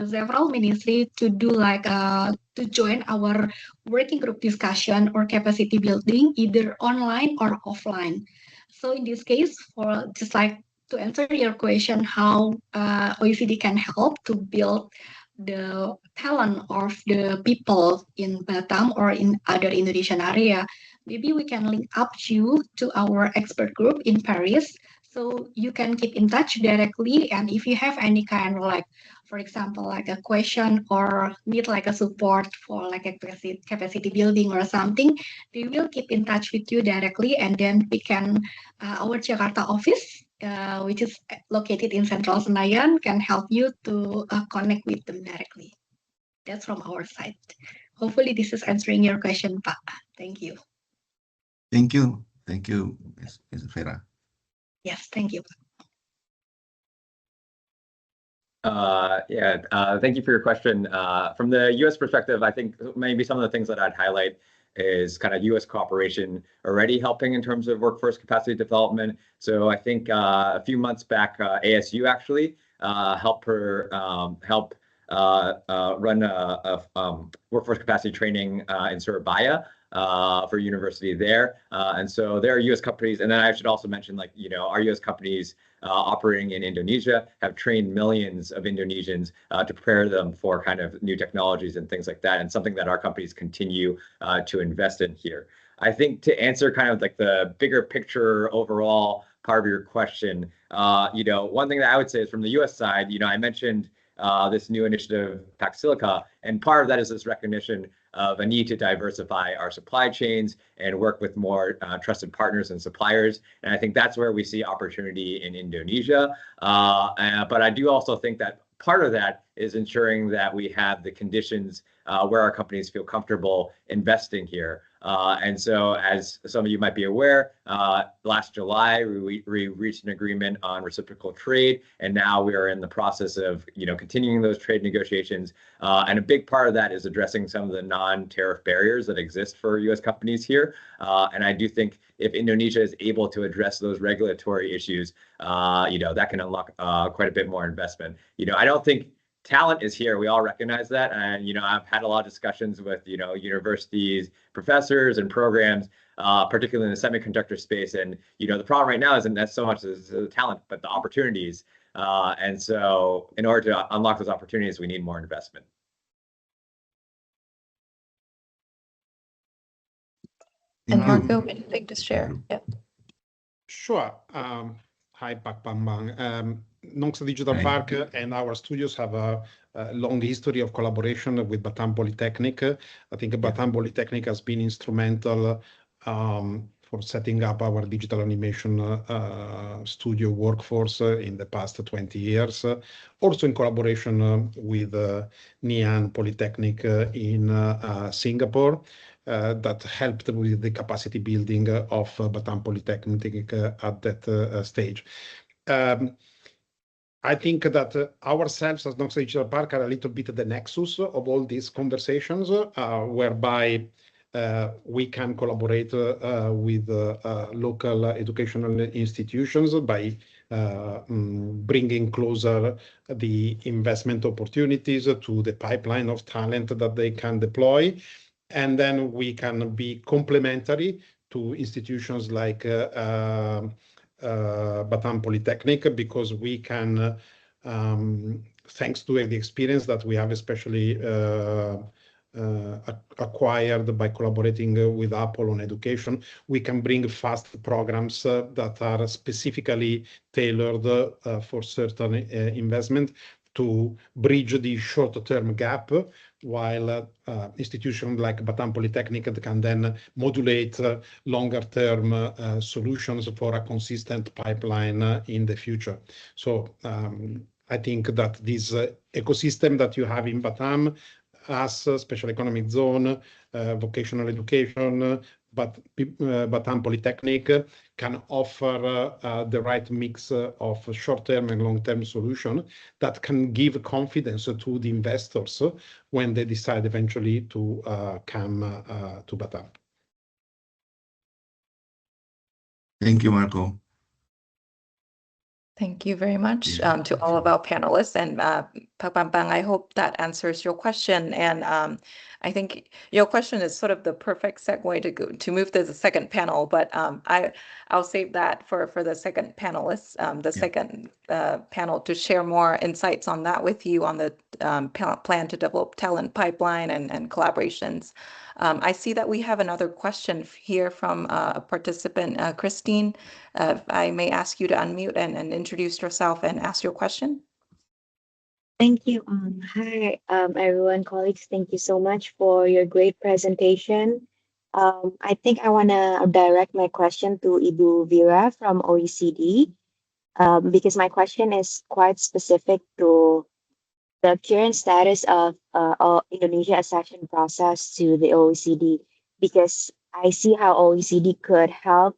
several ministries to do like to join our working group discussion or capacity building either online or offline. So in this case, for just like to answer your question, how OECD can help to build the talent of the people in Batam or in other Indonesian area, maybe we can link up you to our expert group in Paris so you can keep in touch directly. And if you have any kind of like, for example, like a question or need like a support for like a capacity building or something, they will keep in touch with you directly. And then we can, our Jakarta office, which is located in Central Senayan, can help you to connect with them directly. That's from our side. hopefully this is answering your question, Pak. Thank you. Thank you. Thank you, Ms. Vera. Yes, thank you. Thank you for your question. From the U.S. perspective, I think maybe some of the things that I'd highlight is kind of U.S. cooperation already helping in terms of workforce capacity development. So I think a few months back, ASU actually helped run a workforce capacity training in Surabaya for university there. And so there are U.S. companies, and then I should also mention, like, our U.S. companies operating in Indonesia have trained millions of Indonesians to prepare them for kind of new technologies and things like that, and something that our companies continue to invest in here. I think to answer kind of like the bigger picture overall part of your question, one thing that I would say is from the U.S. side, I mentioned this new initiative, Pax Silica, and part of that is this recognition of a need to diversify our supply chains and work with more trusted partners and suppliers. And I think that's where we see opportunity in Indonesia. But I do also think that part of that is ensuring that we have the conditions where our companies feel comfortable investing here. And so, as some of you might be aware, last July, we reached an agreement on reciprocal trade, and now we are in the process of, continuing those trade negotiations. And a big part of that is addressing some of the non-tariff barriers that exist for U.S. companies here. And I do think if Indonesia is able to address those regulatory issues, that can unlock quite a bit more investment. I don't think talent is here. We all recognize that. And, I've had a lot of discussions with, universities, professors and programs, particularly in the semiconductor space. And, the problem right now isn't that so much the talent, but the opportunities. And so in order to unlock those opportunities, we need more investment. And Marco, anything to share? Yeah. Sure. Hi, Pak Bambang. Nongsa Digital Park and our studios have a long history of collaboration with Batam Polytechnic. I think Batam Polytechnic has been instrumental for setting up our digital animation studio workforce in the past 20 years. Also in collaboration with Nian Polytechnic in Singapore. That helped with the capacity building of Batam Polytechnic at that stage. I think that ourselves as Nongsa Digital Park are a little bit the nexus of all these conversations, whereby we can collaborate with local educational institutions by bringing closer the investment opportunities to the pipeline of talent that they can deploy. And then we can be complementary to institutions like Batam Polytechnic, because we can, thanks to the experience that we have, especially acquired by collaborating with Apple on education, we can bring fast programs that are specifically tailored for certain investment to bridge the short-term gap, while institutions like Batam Polytechnic can then modulate longer-term solutions for a consistent pipeline in the future. So I think that this ecosystem that you have in Batam, as special economic zone, vocational education, but Batam Polytechnic can offer the right mix of short-term and long-term solution that can give confidence to the investors when they decide eventually to come to Batam. Thank you, Marco. Thank you very much to all of our panelists. And Pak Bambang, I hope that answers your question. And I think your question is sort of the perfect segue to move to the second panel. But I'll save that for the second panelist, second panel, to share more insights on that with you on the plan to develop talent pipeline and collaborations. I see that we have another question here from a participant, Christine. If I may ask you to unmute and introduce yourself and ask your question. Thank you. Hi, everyone, colleagues. Thank you so much for your great presentation. I think I want to direct my question to Ibu Vera from OECD, because my question is quite specific to the current status of Indonesia accession process to the OECD, because I see how OECD could help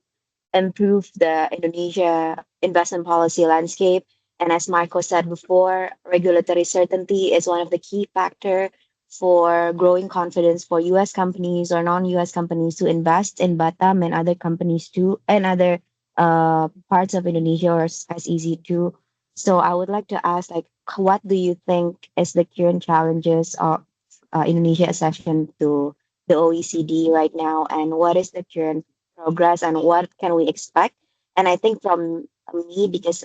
improve the Indonesia investment policy landscape. And as Marco said before, regulatory certainty is one of the key factor for growing confidence for US companies or non-US companies to invest in Batam and other companies too, and other parts of Indonesia or as easy too. So I would like to ask, like, what do you think is the current challenges of Indonesia accession to the OECD right now, and what is the current progress and what can we expect? And I think from me, because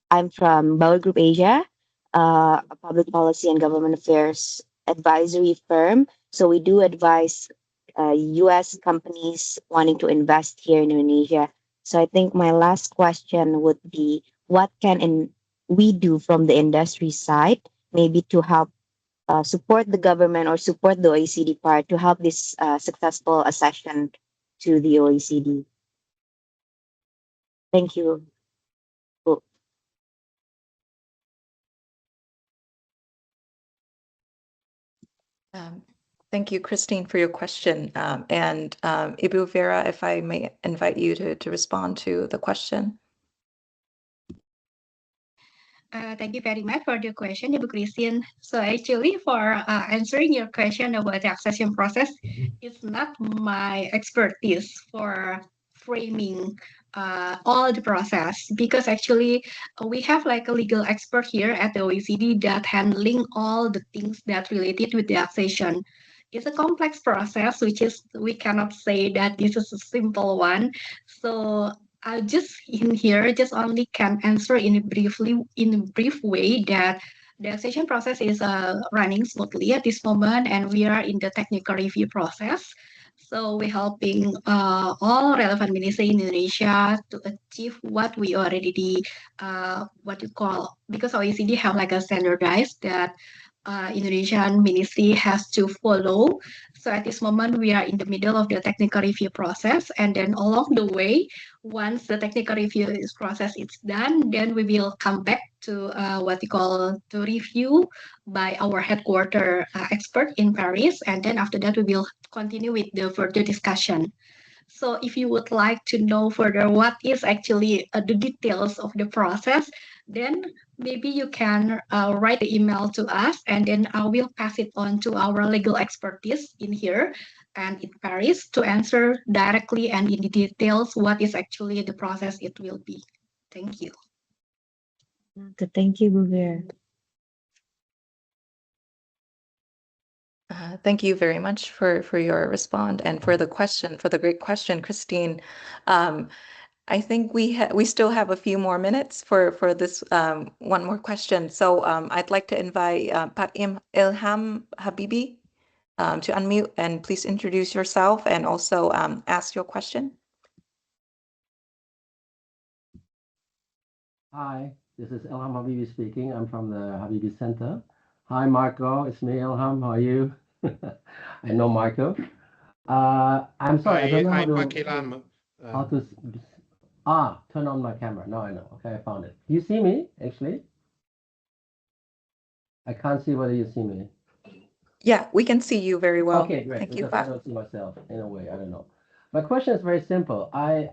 I'm from Bauer Group Asia, a public policy and government affairs advisory firm. So we do advise US companies wanting to invest here in Indonesia. So I think my last question would be, what we do from the industry side, maybe to help support the government or support the OECD part to help this successful accession to the OECD. Thank you. Oh, Thank you, Christine, for your question. And Ibu Vera, if I may invite you to respond to the question. Thank you very much for the question, Ibu Christine. So actually, for answering your question about the accession process, it's not my expertise for framing all the process, because actually we have like a legal expert here at the OECD that handling all the things that related with the accession. It's a complex process, which is we cannot say that this is a simple one. So I just in here just only can answer in a brief way that the accession process is running smoothly at this moment, and we are in the technical review process. So we're helping all relevant ministry in Indonesia to achieve what we already what you call, because OECD have like a standardized that Indonesian ministry has to follow. So at this moment, we are in the middle of the technical review process, and then along the way, once the technical review process is done, then we will come back to what we call to review by our headquarter expert in Paris, and then after that, we will continue with the further discussion. So if you would like to know further what is actually the details of the process, then maybe you can write the email to us, and then I will pass it on to our legal expertise in here and in Paris to answer directly and in the details what is actually the process it will be. Thank you. thank you, Buvir. Thank you very much for your response and for the question, for the great question, Christine. I think we still have a few more minutes for this one more question. So I'd like to invite Pak Ilham Habibi to unmute, and please introduce yourself and also ask your question. Hi, this is Ilham Habibi speaking. I'm from the Habibi Center. Hi, Marco. It's me, Ilham. How are you? I know Marco. I'm sorry, I don't know how to turn on my camera. Now I know. Okay, I found it. You see me, actually? I can't see whether you see me. Yeah, we can see you very well. Okay, great. Thank you, Because I Pak. don't see myself in a way. I don't know. My question is very simple. I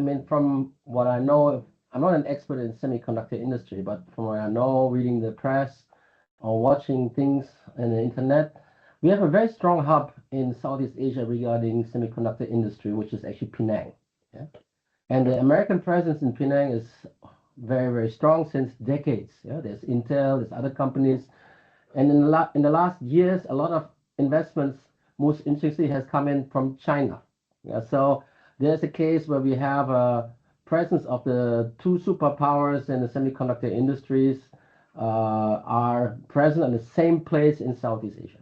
mean, from what I know, I'm not an expert in semiconductor industry, but from what I know, reading the press or watching things on the internet, we have a very strong hub in Southeast Asia regarding semiconductor industry, which is actually Penang. Yeah? And the American presence in Penang is very, very strong since decades. Yeah? There's Intel, there's other companies. And in the last years, a lot of investments, most interestingly, has come in from China. Yeah? So there's a case where we have a presence of the two superpowers in the semiconductor industries are present in the same place in Southeast Asia.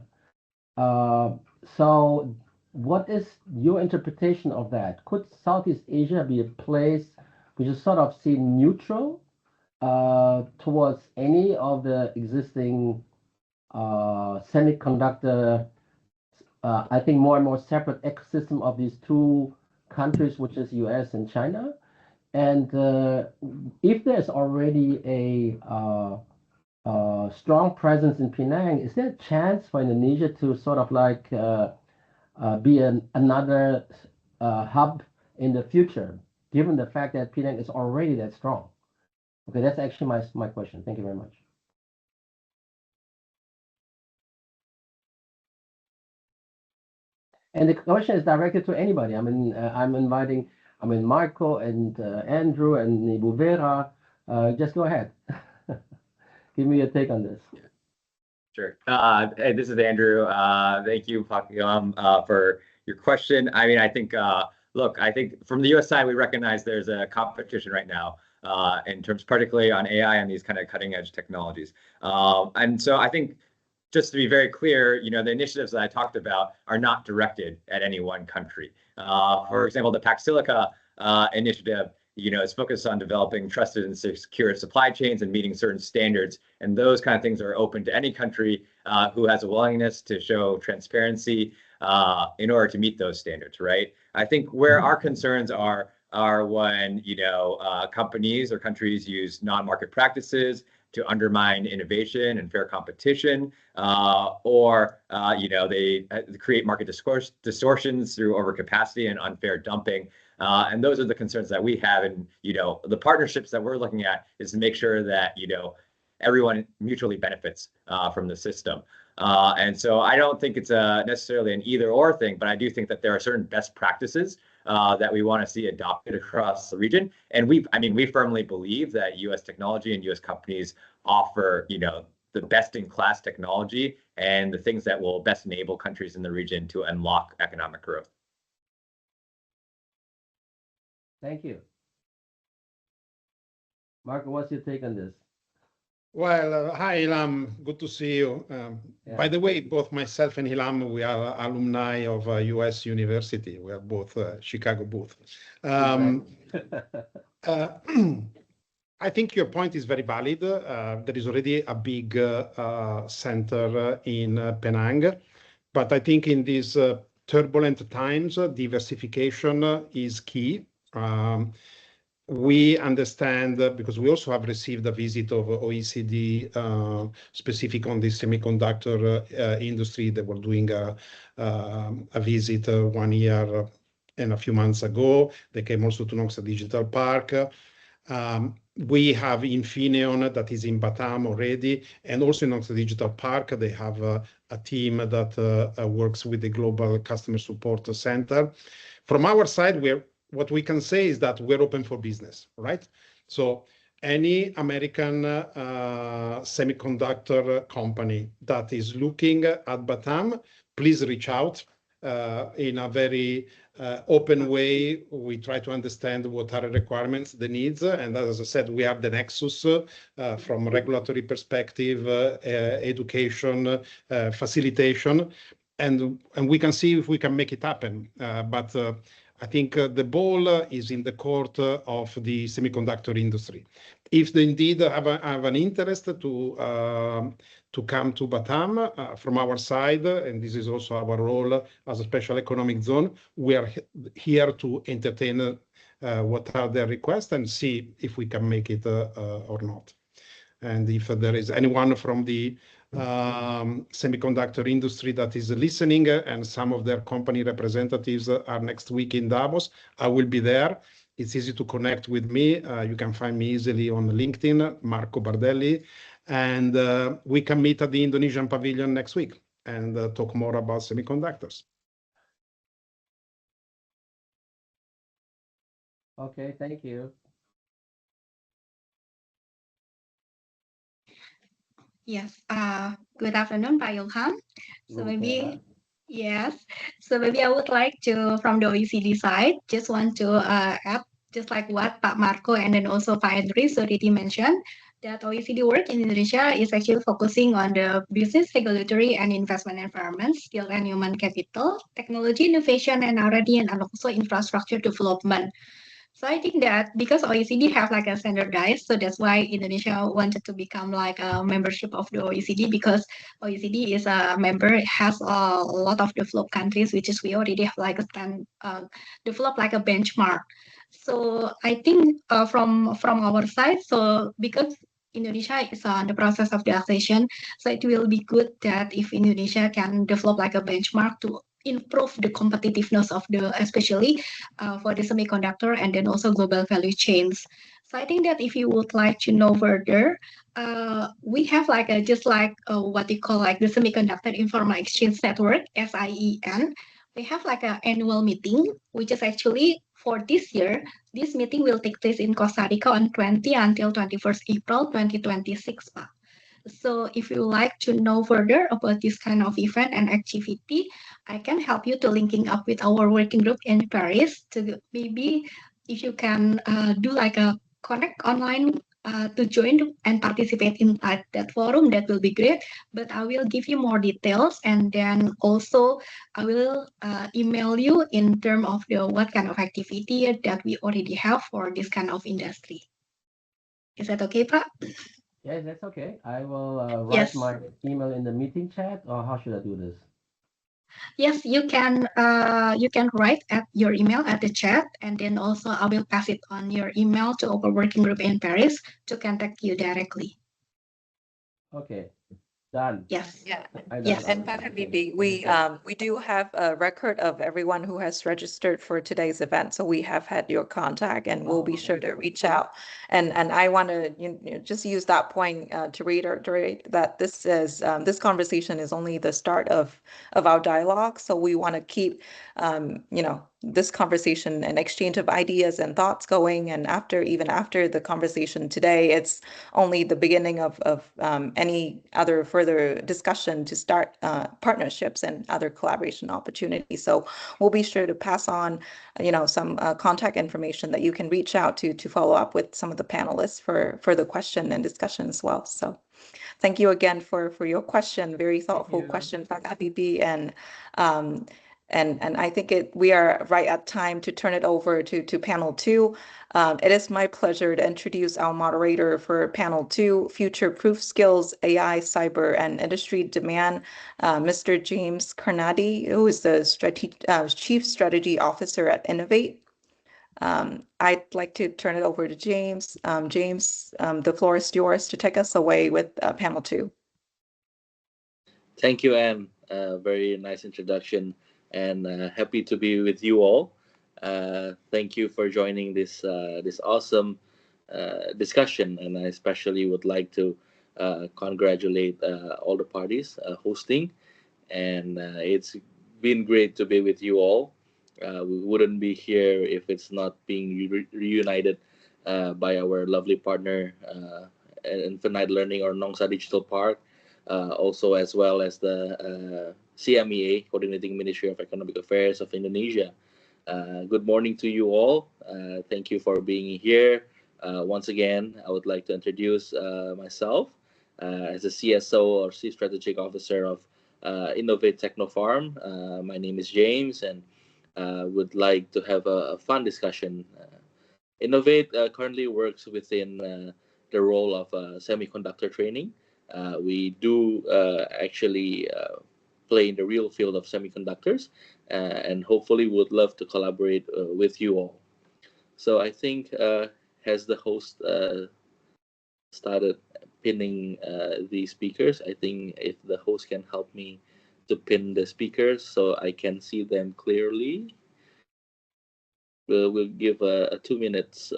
So what is your interpretation of that? Could Southeast Asia be a place which is sort of seen neutral towards any of the existing semiconductor, I think more and more separate ecosystem of these two countries, which is US and China? And if there's already a strong presence in Penang, is there a chance for Indonesia to sort of like be another hub in the future, given the fact that Penang is already that strong? Okay, that's actually my question. Thank you very much. And the question is directed to anybody. I mean, I'm inviting, Marco and Andrew and Ibu Vera. Just go ahead. Give me your take on this. Sure. Hey, this is Andrew. Thank you, Pakiam, for your question. I mean, I think, look, I think from the U.S. side, we recognize there's a competition right now in terms, particularly on AI and these kind of cutting edge technologies. And so I think, just to be very clear, the initiatives that I talked about are not directed at any one country. For example, the Pax Silica initiative, is focused on developing trusted and secure supply chains and meeting certain standards. And those kind of things are open to any country who has a willingness to show transparency in order to meet those standards, right? I think where our concerns are when, companies or countries use non-market practices to undermine innovation and fair competition, or they create market distortions through overcapacity and unfair dumping. And those are the concerns that we have. And the partnerships that we're looking at is to make sure that everyone mutually benefits from the system. And so I don't think it's necessarily an either or thing, but I do think that there are certain best practices that we want to see adopted across the region. And we firmly believe that U.S. technology and U.S. companies offer, the best-in-class technology and the things that will best enable countries in the region to unlock economic growth. Thank you. Marco, what's your take on this? Well, hi, Ilham. Good to see you. By the way, both myself and Ilham, we are alumni of US University. We are both Chicago booth. I think your point is very valid. There is already a big center in Penang, but I think in these turbulent times, diversification is key. We understand because we also have received a visit of OECD specific on the semiconductor industry. They were doing a visit 1 year and a few months ago. They came also to Nongsa Digital Park. We have Infineon that is in Batam already, and also in Nongsa Digital Park, they have a team that works with the Global Customer Support Center. From our side, what we can say is that we're open for business, right? So any American semiconductor company that is looking at Batam, please reach out in a very open way. We try to understand what are the requirements, the needs, and as I said, we have the nexus from regulatory perspective, education, facilitation, and we can see if we can make it happen. But I think the ball is in the court of the semiconductor industry. If they indeed have an interest to come to Batam from our side, and this is also our role as a special economic zone, we are here to entertain what are their requests and see if we can make it or not. And if there is anyone from the semiconductor industry that is listening, and some of their company representatives are next week in Davos, I will be there. It's easy to connect with me. You can find me easily on LinkedIn, Marco Bardelli, and we can meet at the Indonesian pavilion next week and talk more about semiconductors. Okay, thank you. Yes. Good afternoon, Pak Ilham. So maybe, yes. So maybe I would like to, from the OECD side, just want to add, just like what Pak Marco and then also Pak Andres already mentioned, that OECD work in Indonesia is actually focusing on the business, regulatory, and investment environment, skill and human capital, technology innovation, and R&D, and also infrastructure development. So I think that because OECD have like a standardized, so that's why Indonesia wanted to become like a membership of the OECD, because OECD is a member, has a lot of developed countries, which is we already have like a developed like a benchmark. So I think from our side, so because Indonesia is on the process of the accession, so it will be good that if Indonesia can develop like a benchmark to improve the competitiveness of the, especially for the semiconductor and then also global value chains. So I think that if you would like to know further, we have like a, just like what you call like the Semiconductor Informal Exchange Network, SIEN. We have like an annual meeting, which is actually for this year. This meeting will take place in Costa Rica on 20 until 21st April 2026, Pak. So if you like to know further about this kind of event and activity, I can help you to linking up with our working group in Paris to maybe if you can do like a connect online to join and participate in that forum, that will be great. But I will give you more details and then also I will email you in terms of the what kind of activity that we already have for this kind of industry. Is that okay, Pak? Yes, that's okay. I will write Yes. my email in the meeting chat, or how should I do this? Yes, you can write at your email at the chat, and then also I will pass it on your email to our working group in Paris to contact you directly. Okay, done. Yes. Yeah. I done. Yes. And Pak Habibie, we do have a record of everyone who has registered for today's event. So we have had your contact, and we'll be sure to reach out. And I want to just use that point to reiterate that this conversation is only the start of our dialogue. So we want to keep this conversation and exchange of ideas and thoughts going. And even after the conversation today, it's only the beginning of any other further discussion to start partnerships and other collaboration opportunities. So we'll be sure to pass on, some contact information that you can reach out to follow up with some of the panelists for further question and discussion as well. So thank you again for your question, very thoughtful question, Pak Habibie, and I think we are right at time to turn it over to panel 2. It is my pleasure to introduce our moderator for panel 2, Future Proof Skills, AI, Cyber, and Industry Demand, Mr. James Carnady, who is the Chief Strategy Officer at Innovate. I'd like to turn it over to James. James, the floor is yours to take us away with panel 2. Thank you, Anne. Very nice introduction, and happy to be with you all. Thank you for joining this awesome discussion, and I especially would like to congratulate all the parties hosting. And it's been great to be with you all. We wouldn't be here if it's not being reunited by our lovely partner, Infinite Learning or Nongsa Digital Park, also as well as the CMEA, Coordinating Ministry of Economic Affairs of Indonesia. Good morning to you all. Thank you for being here. Once again, I would like to introduce myself as a CSO or Chief Strategic Officer of Innovate Technofarm. My name is James, and would like to have a fun discussion. Innovate currently works within the role of semiconductor training. We do actually play in the real field of semiconductors, and hopefully would love to collaborate with you all. So I think as the host started pinning the speakers, I think if the host can help me to pin the speakers so I can see them clearly. We'll give a 2 minutes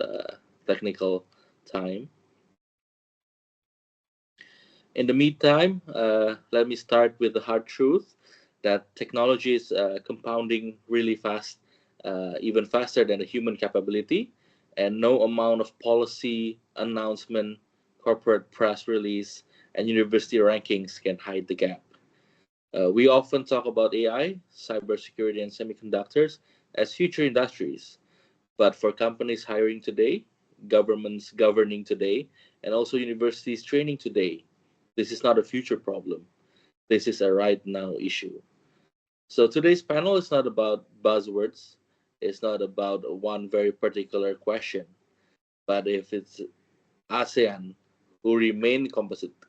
technical time. In the meantime, let me start with the hard truth that technology is compounding really fast, even faster than the human capability, and no amount of policy, announcement, corporate press release, and university rankings can hide the gap. We often talk about AI, cybersecurity, and semiconductors as future industries, but for companies hiring today, governments governing today, and also universities training today, this is not a future problem. This is a right now issue. So today's panel is not about buzzwords. It's not about one very particular question. But if it's ASEAN who remain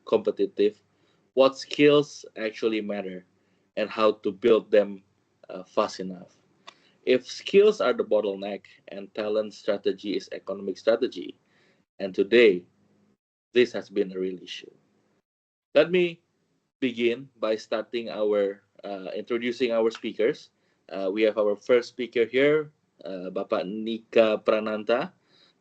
competitive, what skills actually matter and how to build them fast enough. If skills are the bottleneck and talent strategy is economic strategy, and today this has been a real issue. Let me begin by starting our introducing our speakers. We have our first speaker here, Bapak Nika Prananta.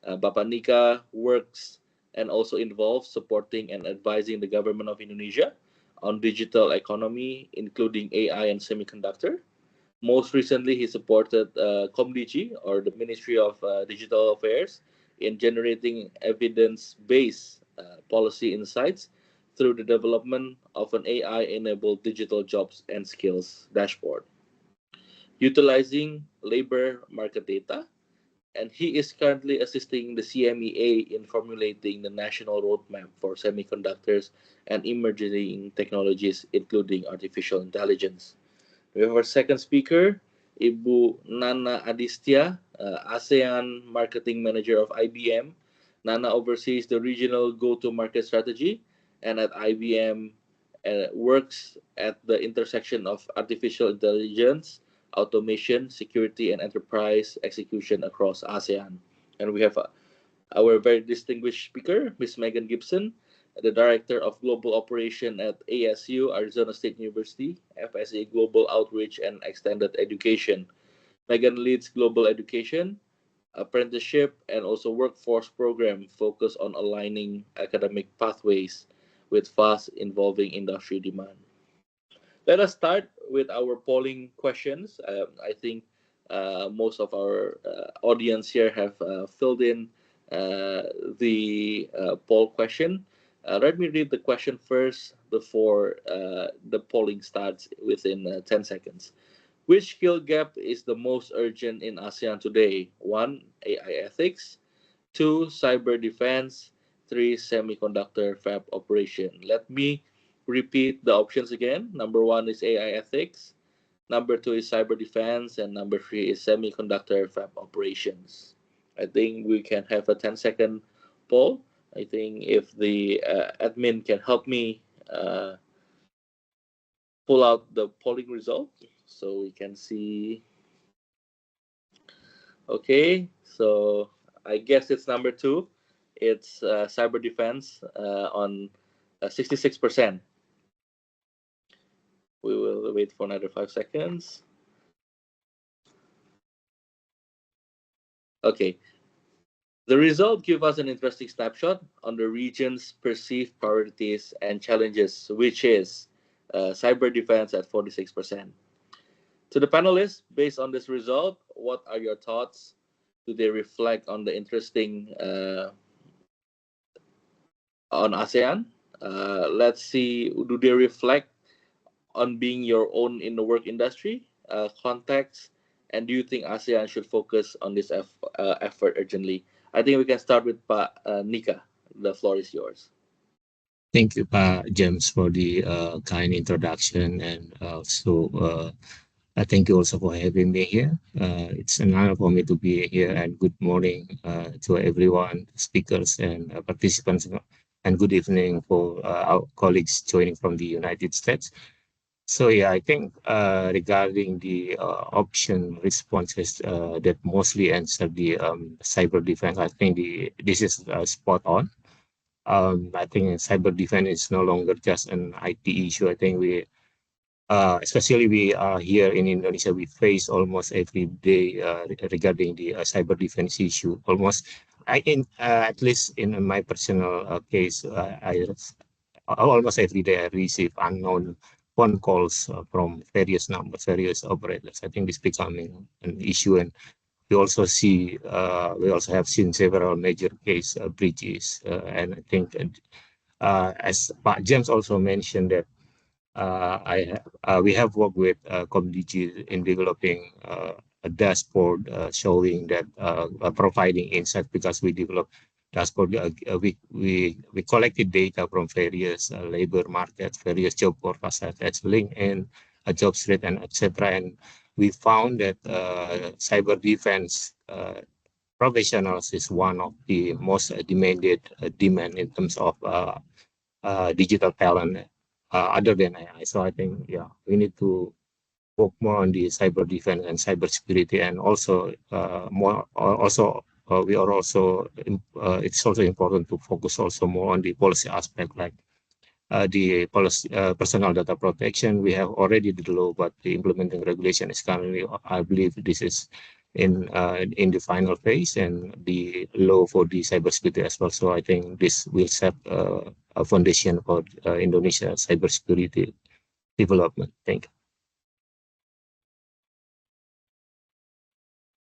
Bapak Nika works and also involves supporting and advising the government of Indonesia on digital economy, including AI and semiconductor. Most recently, he supported Komdigi, or the Ministry of Digital Affairs, in generating evidence-based policy insights through the development of an AI-enabled digital jobs and skills dashboard, utilizing labor market data. And he is currently assisting the CMEA in formulating the national roadmap for semiconductors and emerging technologies, including artificial intelligence. We have our second speaker, Ibu Nana Adistia, ASEAN Marketing Manager of IBM. Nana oversees the regional go-to-market strategy, and at IBM works at the intersection of artificial intelligence, automation, security, and enterprise execution across ASEAN. And we have our very distinguished speaker, Ms. Megan Gibson, the Director of Global Operation at ASU, Arizona State University, FSA Global Outreach and Extended Education. Megan leads global education, apprenticeship, and also workforce program focused on aligning academic pathways with fast evolving industry demand. Let us start with our polling questions. I think most of our audience here have filled in the poll question. Let me read the question first before the polling starts within 10 seconds. Which skill gap is the most urgent in ASEAN today? 1. AI ethics. 2. Cyber defense. 3. Semiconductor fab operation. Let me repeat the options again. Number 1 is AI ethics. Number 2 is cyber defense. And number 3 is semiconductor fab operations. I think we can have a 10-second poll. I think if the admin can help me pull out the polling result so we can see. Okay, so I guess it's number 2. It's cyber defense on 66%. We will wait for another 5 seconds. Okay. The result gives us an interesting snapshot on the region's perceived priorities and challenges, which is cyber defense at 46%. To the panelists, based on this result, what are your thoughts? Do they reflect on the interesting on ASEAN? Let's see, do they reflect on being your own in the work industry, context, and do you think ASEAN should focus on this effort urgently? I think we can start with Nika. The floor is yours. Thank you, James, for the kind introduction, and also thank you also for having me here. It's an honor for me to be here, and good morning to everyone, speakers and participants, and good evening for our colleagues joining from the United States. So yeah, I think regarding the option responses that mostly answer the cyber defense, I think this is spot on. I think cyber defense is no longer just an IT issue. I think we, especially we are here in Indonesia, we face almost every day regarding the cyber defense issue. Almost, at least in my personal case, I almost every day I receive unknown phone calls from various numbers, various operators. I think this is becoming an issue, and we also see, we also have seen several major case breaches, and I think, as James also mentioned that we have worked with Komdigi in developing a dashboard showing that providing insight, because we developed dashboard. We collected data from various labor markets, various job portals such as LinkedIn, JobStreet, and etc. And we found that cyber defense professionals is one of the most demanded demand in terms of digital talent other than AI. So I think, yeah, we need to work more on the cyber defense and cyber security, and also we are also it's also important to focus also more on the policy aspect, like the policy, personal data protection. We have already the law, but the implementing regulation is currently, I believe, this is in the final phase, and the law for the cybersecurity as well. So I think this will set a foundation for Indonesia cybersecurity development. Thank you.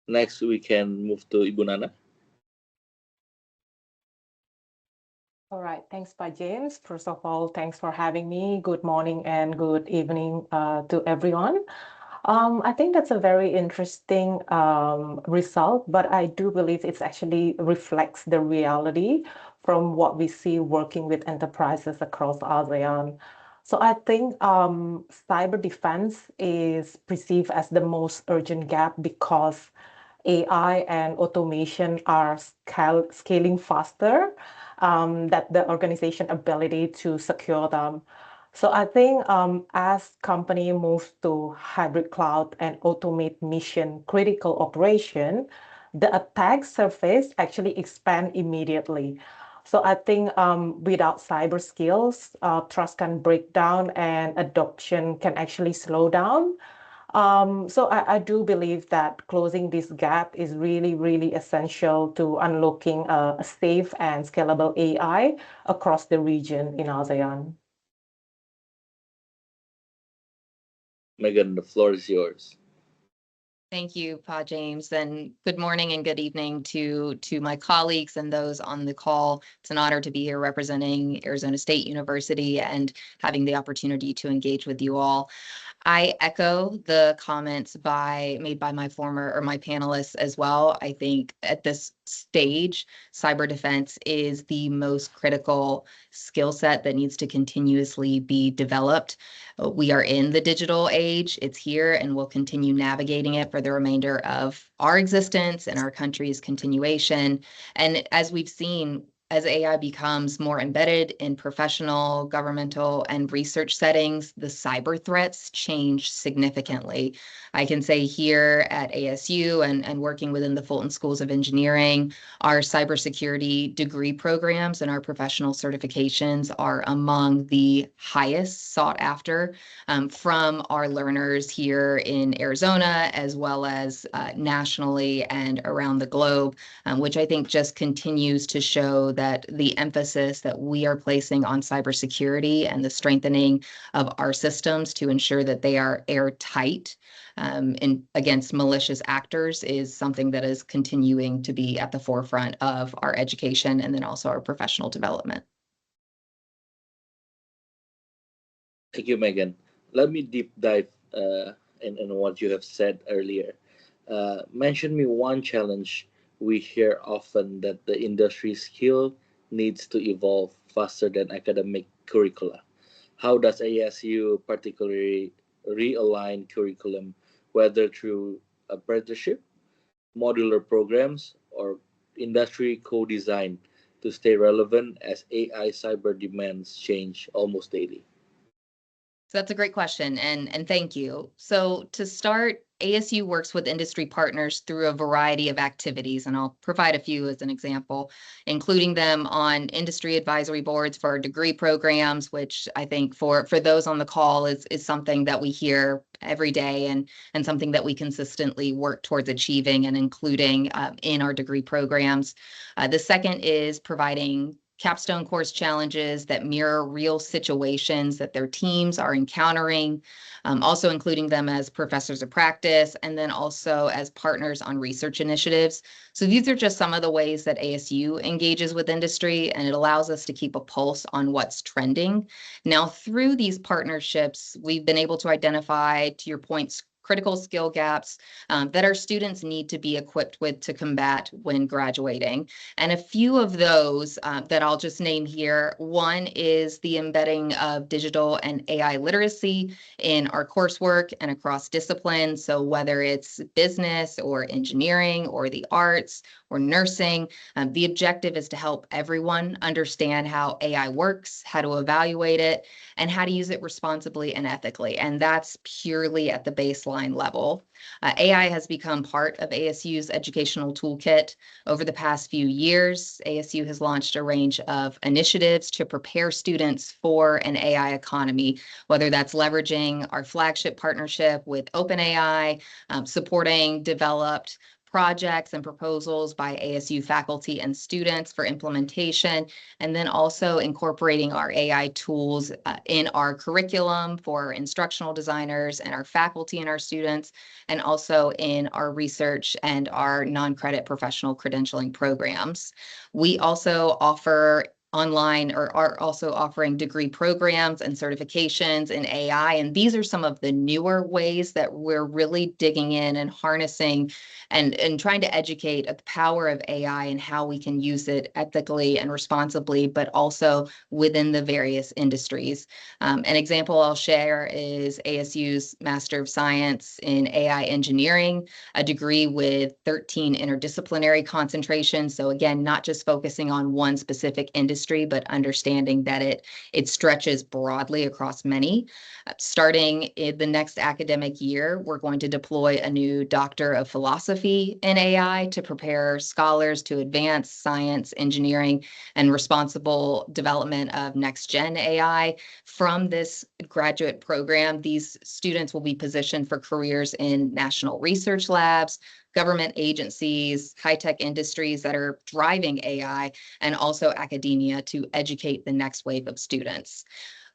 Next, we can move to Ibu Nana. All right, thanks, Pak James. First of all, thanks for having me. Good morning and good evening to everyone. I think that's a very interesting result, but I do believe it actually reflects the reality from what we see working with enterprises across ASEAN. So I think cyber defense is perceived as the most urgent gap because AI and automation are scaling faster than the organization ability to secure them. So I think as company moves to hybrid cloud and automate mission critical operation, the attack surface actually expand immediately. So I think without cyber skills, trust can break down and adoption can actually slow down. So I do believe that closing this gap is really, really essential to unlocking a safe and scalable AI across the region in ASEAN. Megan, the floor is yours. Thank you, Pa James, and good morning and good evening to my colleagues and those on the call. It's an honor to be here representing Arizona State University and having the opportunity to engage with you all. I echo the comments made by my panelists as well. I think at this stage, cyber defense is the most critical skill set that needs to continuously be developed. We are in the digital age. It's here, and we'll continue navigating it for the remainder of our existence and our country's continuation. And as we've seen, as AI becomes more embedded in professional, governmental, and research settings, the cyber threats change significantly. I can say here at ASU and working within the Fulton Schools of Engineering, our cybersecurity degree programs and our professional certifications are among the highest sought after from our learners here in Arizona, as well as nationally and around the globe, which I think just continues to show that the emphasis that we are placing on cybersecurity and the strengthening of our systems to ensure that they are airtight against malicious actors is something that is continuing to be at the forefront of our education and then also our professional development. Thank you, Megan. Let me deep dive in what you have said earlier. Mention me one challenge we hear often, that the industry skill needs to evolve faster than academic curricula. How does ASU particularly realign curriculum, whether through apprenticeship, modular programs, or industry co-design, to stay relevant as AI cyber demands change almost daily? So that's a great question, and thank you. So to start, ASU works with industry partners through a variety of activities, and I'll provide a few as an example, including them on industry advisory boards for our degree programs, which I think for those on the call is something that we hear every day and something that we consistently work towards achieving and including in our degree programs. The second is providing capstone course challenges that mirror real situations that their teams are encountering, also including them as professors of practice, and then also as partners on research initiatives. So these are just some of the ways that ASU engages with industry, and it allows us to keep a pulse on what's trending. Now, through these partnerships, we've been able to identify, to your points, critical skill gaps that our students need to be equipped with to combat when graduating. And a few of those that I'll just name here. One is the embedding of digital and AI literacy in our coursework and across disciplines. So whether it's business or engineering or the arts or nursing, the objective is to help everyone understand how AI works, how to evaluate it, and how to use it responsibly and ethically. And that's purely at the baseline line level. AI has become part of ASU's educational toolkit. Over the past few years, ASU has launched a range of initiatives to prepare students for an AI economy, whether that's leveraging our flagship partnership with OpenAI, supporting developed projects and proposals by ASU faculty and students for implementation, and then also incorporating our AI tools in our curriculum for instructional designers and our faculty and our students, and also in our research and our non-credit professional credentialing programs. We also offer online or are also offering degree programs and certifications in AI. And these are some of the newer ways that we're really digging in and harnessing and trying to educate the power of AI and how we can use it ethically and responsibly, but also within the various industries. An example I'll share is ASU's Master of Science in AI Engineering, a degree with 13 interdisciplinary concentrations. So again, not just focusing on one specific industry, but understanding that it stretches broadly across many. Starting in the next academic year, we're going to deploy a new Doctor of Philosophy in AI to prepare scholars to advance science, engineering, and responsible development of next-gen AI. From this graduate program, these students will be positioned for careers in national research labs, government agencies, high-tech industries that are driving AI, and also academia to educate the next wave of students.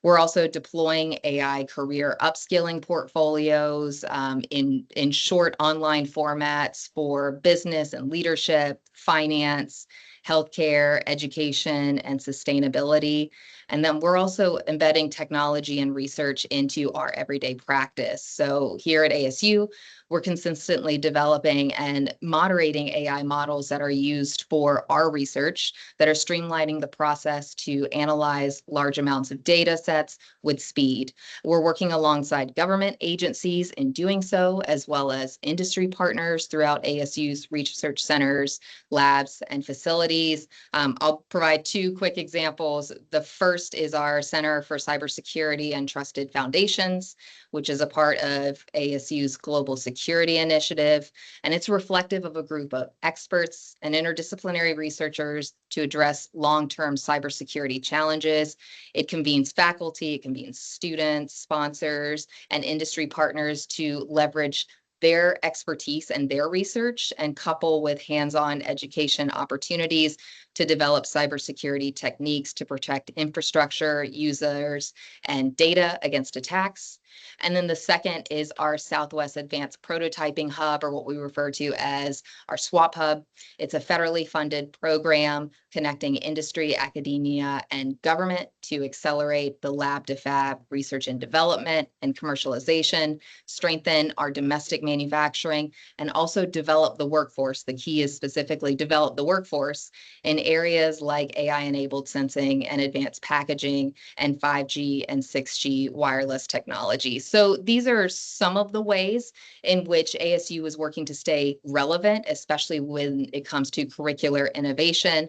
We're also deploying AI career upskilling portfolios in short online formats for business and leadership, finance, healthcare, education, and sustainability. And then we're also embedding technology and research into our everyday practice. So here at ASU, we're consistently developing and moderating AI models that are used for our research that are streamlining the process to analyze large amounts of data sets with speed. We're working alongside government agencies in doing so, as well as industry partners throughout ASU's research centers, labs, and facilities. I'll provide two quick examples. The first is our Center for Cybersecurity and Trusted Foundations, which is a part of ASU's Global Security Initiative, and it's reflective of a group of experts and interdisciplinary researchers to address long-term cybersecurity challenges. It convenes faculty, it convenes students, sponsors, and industry partners to leverage their expertise and their research and couple with hands-on education opportunities to develop cybersecurity techniques to protect infrastructure, users, and data against attacks. And then the second is our Southwest Advanced Prototyping Hub, or what we refer to as our SWAP Hub. It's a federally funded program connecting industry, academia, and government to accelerate the lab to fab research and development and commercialization, strengthen our domestic manufacturing, and also develop the workforce. The key is specifically develop the workforce in areas like AI-enabled sensing and advanced packaging and 5G and 6G wireless technology. So these are some of the ways in which ASU is working to stay relevant, especially when it comes to curricular innovation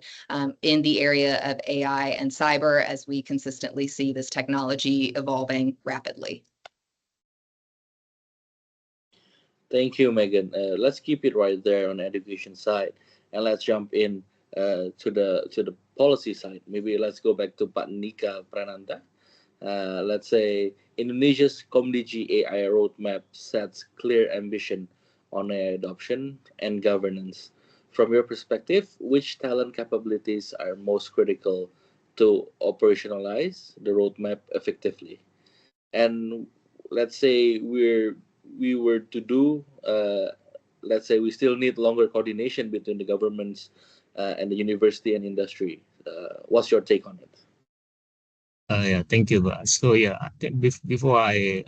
in the area of AI and cyber, as we consistently see this technology evolving rapidly. Thank you, Megan. Let's keep it right there on the education side, and let's jump in to the policy side. Maybe let's go back to Pak Nika Prananta. Let's say Indonesia's Komdigi AI roadmap sets clear ambition on AI adoption and governance. From your perspective, which talent capabilities are most critical to operationalize the roadmap effectively? And let's say we were to do, let's say we still need longer coordination between the governments and the university and industry. What's your take on it? Yeah, thank you. So yeah, I think before I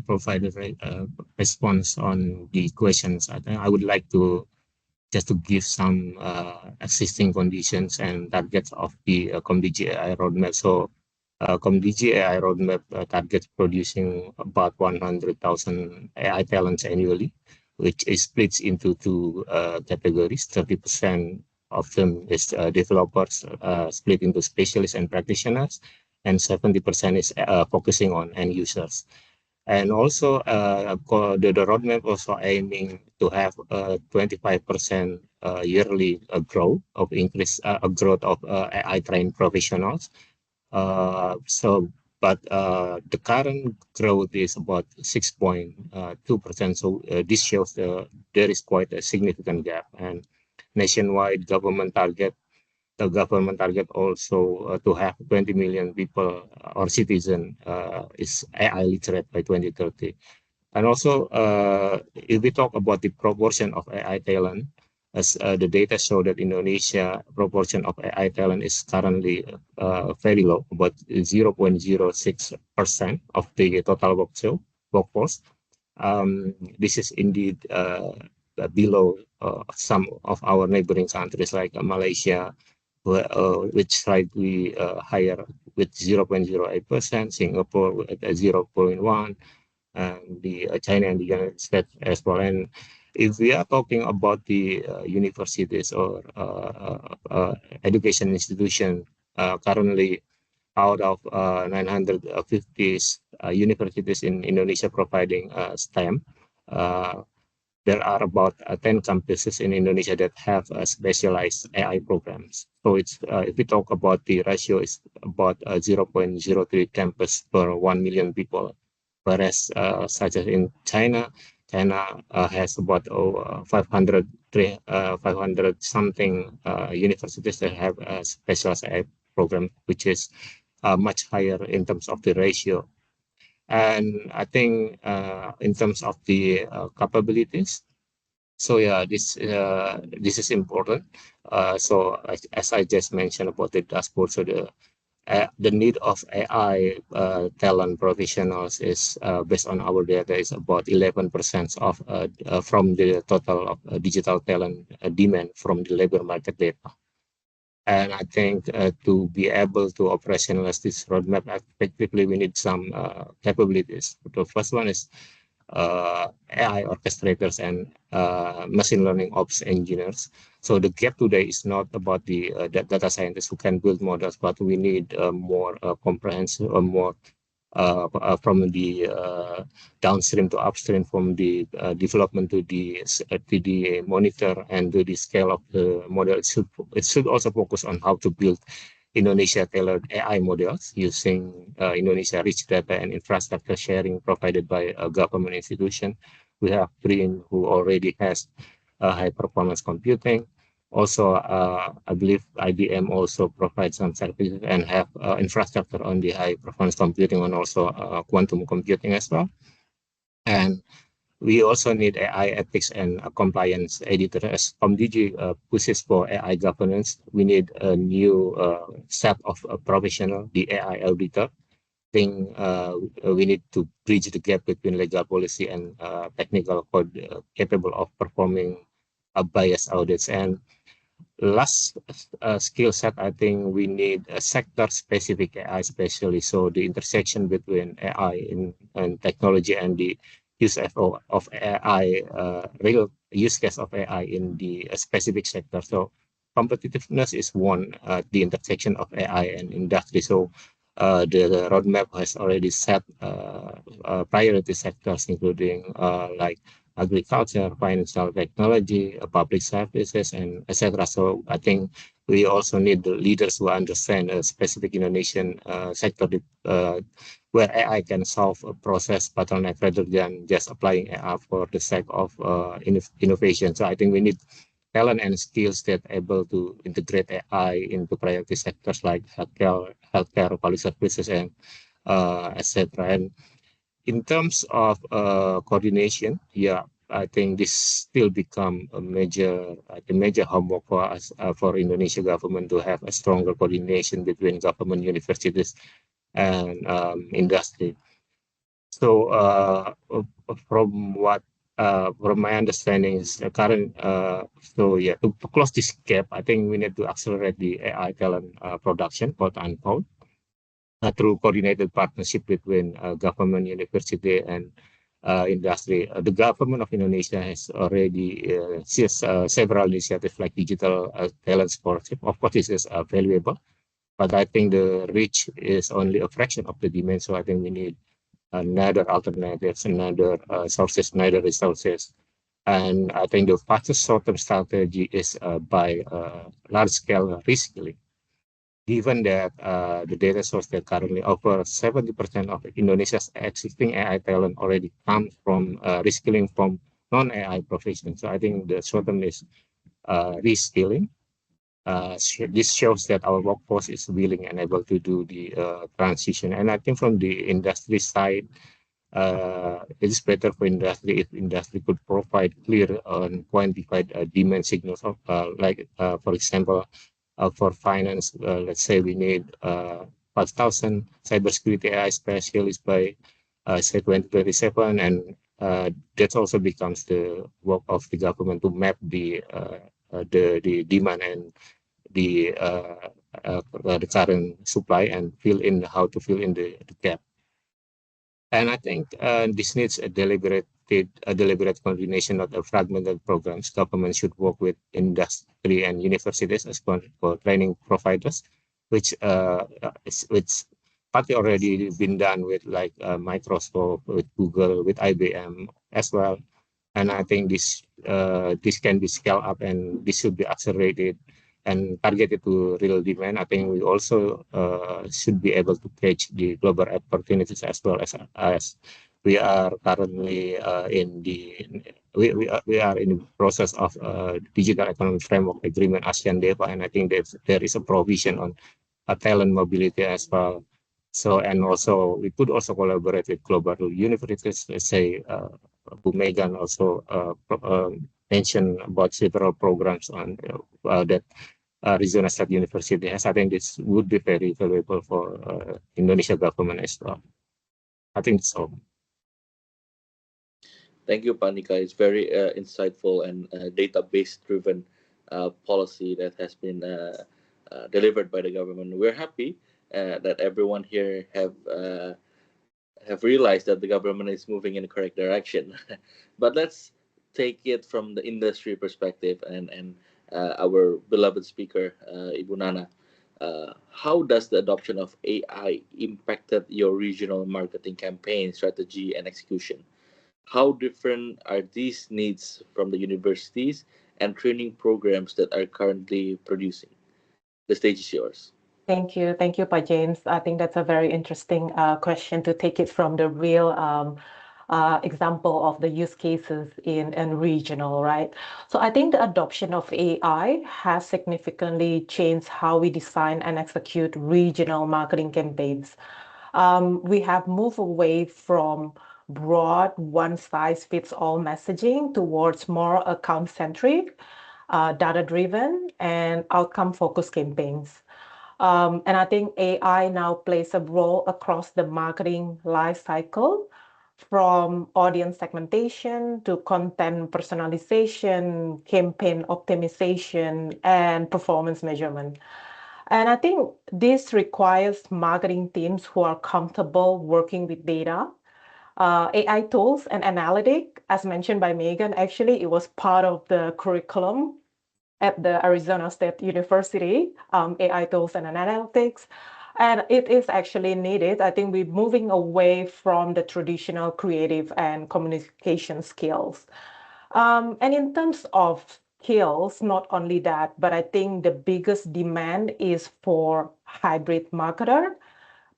provide a response on the questions, I think I would like to just to give some existing conditions and targets of the Komdigi AI roadmap. So Komdigi AI roadmap targets producing about 100,000 AI talents annually, which is split into two categories. 30% of them is developers, split into specialists and practitioners, and 70% is focusing on end users. And also, the roadmap also aiming to have 25% yearly growth of growth of AI trained professionals. But the current growth is about 6.2%. So this shows there is quite a significant gap. And nationwide the government target also to have 20 million people or citizen is AI literate by 2030. And also, if we talk about the proportion of AI talent, as the data show that Indonesia proportion of AI talent is currently very low, about 0.06% of the total workforce. This is indeed below some of our neighboring countries like Malaysia, which slightly higher with 0.08%, Singapore at 0.1%, and the China and the United States as well. And if we are talking about the universities or education institution, currently out of 950 universities in Indonesia providing STEM, there are about 10 campuses in Indonesia that have specialized AI programs. So it's if we talk about the ratio, it's about 0.03 campus per 1 million people, whereas such as in China has about 500 something universities that have a specialized AI program, which is much higher in terms of the ratio. And I think in terms of the capabilities, so yeah, this is important. So as I just mentioned about the dashboard, so the need of AI talent professionals is based on our data is about 11% of from the total of digital talent demand from the labor market data. And I think to be able to operationalize this roadmap effectively, we need some capabilities. The first one is AI orchestrators and machine learning ops engineers. So the gap today is not about the data scientists who can build models, but we need more comprehensive or more from the downstream to upstream, from the development to the monitor and to the scale of the model. It should also focus on how to build Indonesia tailored AI models using Indonesia rich data and infrastructure sharing provided by a government institution. We have Green, who already has high performance computing. Also, I believe IBM also provides some services and have infrastructure on the high performance computing and also quantum computing as well. And we also need AI ethics and compliance editor. As ComDigi pushes for AI governance, we need a new set of professional, the AI auditor. I think we need to bridge the gap between legal policy and technical code capable of performing bias audits. And last skill set, I think we need a sector-specific AI specialist. So the intersection between AI and technology and the use of AI, real use case of AI in the specific sector. So competitiveness is one, the intersection of AI and industry. So the roadmap has already set priority sectors, including like agriculture, financial technology, public services, and etc. So I think we also need the leaders who understand a specific Indonesian sector where AI can solve a process bottleneck rather than just applying AI for the sake of innovation. So I think we need talent and skills that are able to integrate AI into priority sectors like healthcare, public services, and etc. And in terms of coordination, yeah, I think this still become a major homework for us, for Indonesia government to have a stronger coordination between government, universities, and industry. So from my understanding is the current, so yeah, to close this gap, I think we need to accelerate the AI talent production, quote unquote, through coordinated partnership between government, university, and industry. The government of Indonesia has already several initiatives like digital talent scholarship. Of course, this is valuable, but I think the reach is only a fraction of the demand. So I think we need neither alternatives, neither sources, neither resources. And I think the fastest short-term strategy is by large-scale reskilling. Given that the data source that currently over 70% of Indonesia's existing AI talent already comes from reskilling from non-AI professions. So I think the short term is reskilling. This shows that our workforce is willing and able to do the transition. And I think from the industry side, it is better for industry if industry could provide clear and quantified demand signals of, for example, for finance, let's say we need 5,000 cybersecurity AI specialists by say 2027, and that also becomes the work of the government to map the demand and the current supply and fill in how to fill in the gap. And I think this needs a deliberate coordination of the fragmented programs. Government should work with industry and universities as for training providers, which which partly already been done with like Microsoft, with Google, with IBM as well. And I think this can be scaled up and this should be accelerated and targeted to real demand. I think we also should be able to catch the global opportunities as well as we are currently we are in the process of digital economic framework agreement ASEAN DEFA, and I think there is a provision on talent mobility as well. So, and also we could also collaborate with global universities. Let's say Bu Megan also mentioned about several programs on that Arizona State University has. I think this would be very valuable for Indonesia government as well. I think so. Thank you, Panika. It's very insightful and database driven policy that has been delivered by the government. We're happy that everyone here have realized that the government is moving in the correct direction. But let's take it from the industry perspective and our beloved speaker, Ibu Nana. How does the adoption of AI impacted your regional marketing campaign strategy and execution? How different are these needs from the universities and training programs that are currently producing? The stage is yours. Thank you. Thank you, Pa James. I think that's a very interesting question to take it from the real example of the use cases in regional, right? So I think the adoption of AI has significantly changed how we design and execute regional marketing campaigns. We have moved away from broad one-size-fits-all messaging towards more account-centric, data-driven, and outcome-focused campaigns. And I think AI now plays a role across the marketing life cycle, from audience segmentation to content personalization, campaign optimization, and performance measurement. And I think this requires marketing teams who are comfortable working with data, AI tools, and analytic. As mentioned by Megan, actually, it was part of the curriculum at the Arizona State University, AI tools and analytics. And it is actually needed. I think we're moving away from the traditional creative and communication skills. And in terms of skills, not only that, but I think the biggest demand is for hybrid marketer,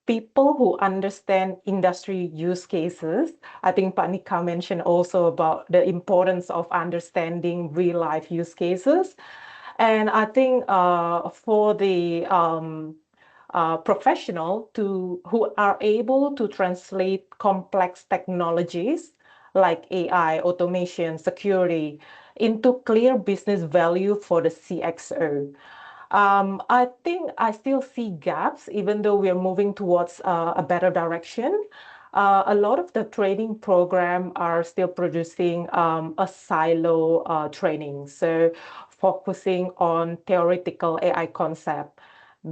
people who understand industry use cases. I think Panika mentioned also about the importance of understanding real life use cases. And I think for the professional who are able to translate complex technologies like AI, automation, security into clear business value for the CXO. I think I still see gaps, even though we are moving towards a better direction. A lot of the training program are still producing a silo training. So focusing on theoretical AI concept,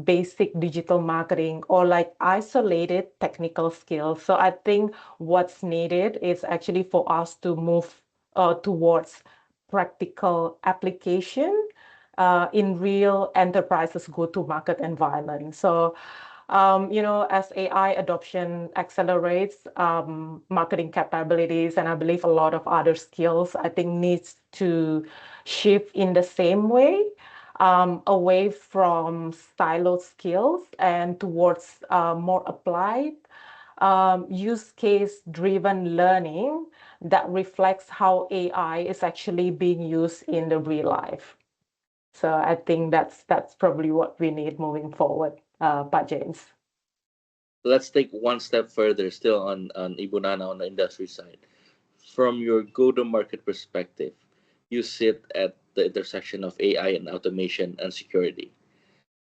basic digital marketing, or like isolated technical skills. So I think what's needed is actually for us to move towards practical application in real enterprises go-to-market environment. So As AI adoption accelerates, marketing capabilities, and I believe a lot of other skills, I think needs to shift in the same way, away from siloed skills and towards more applied, use case driven learning that reflects how AI is actually being used in the real life. So I think that's probably what we need moving forward, Pak James. Let's take one step further, still on Ibu Nana on the industry side. From your go-to-market perspective, you sit at the intersection of AI and automation and security.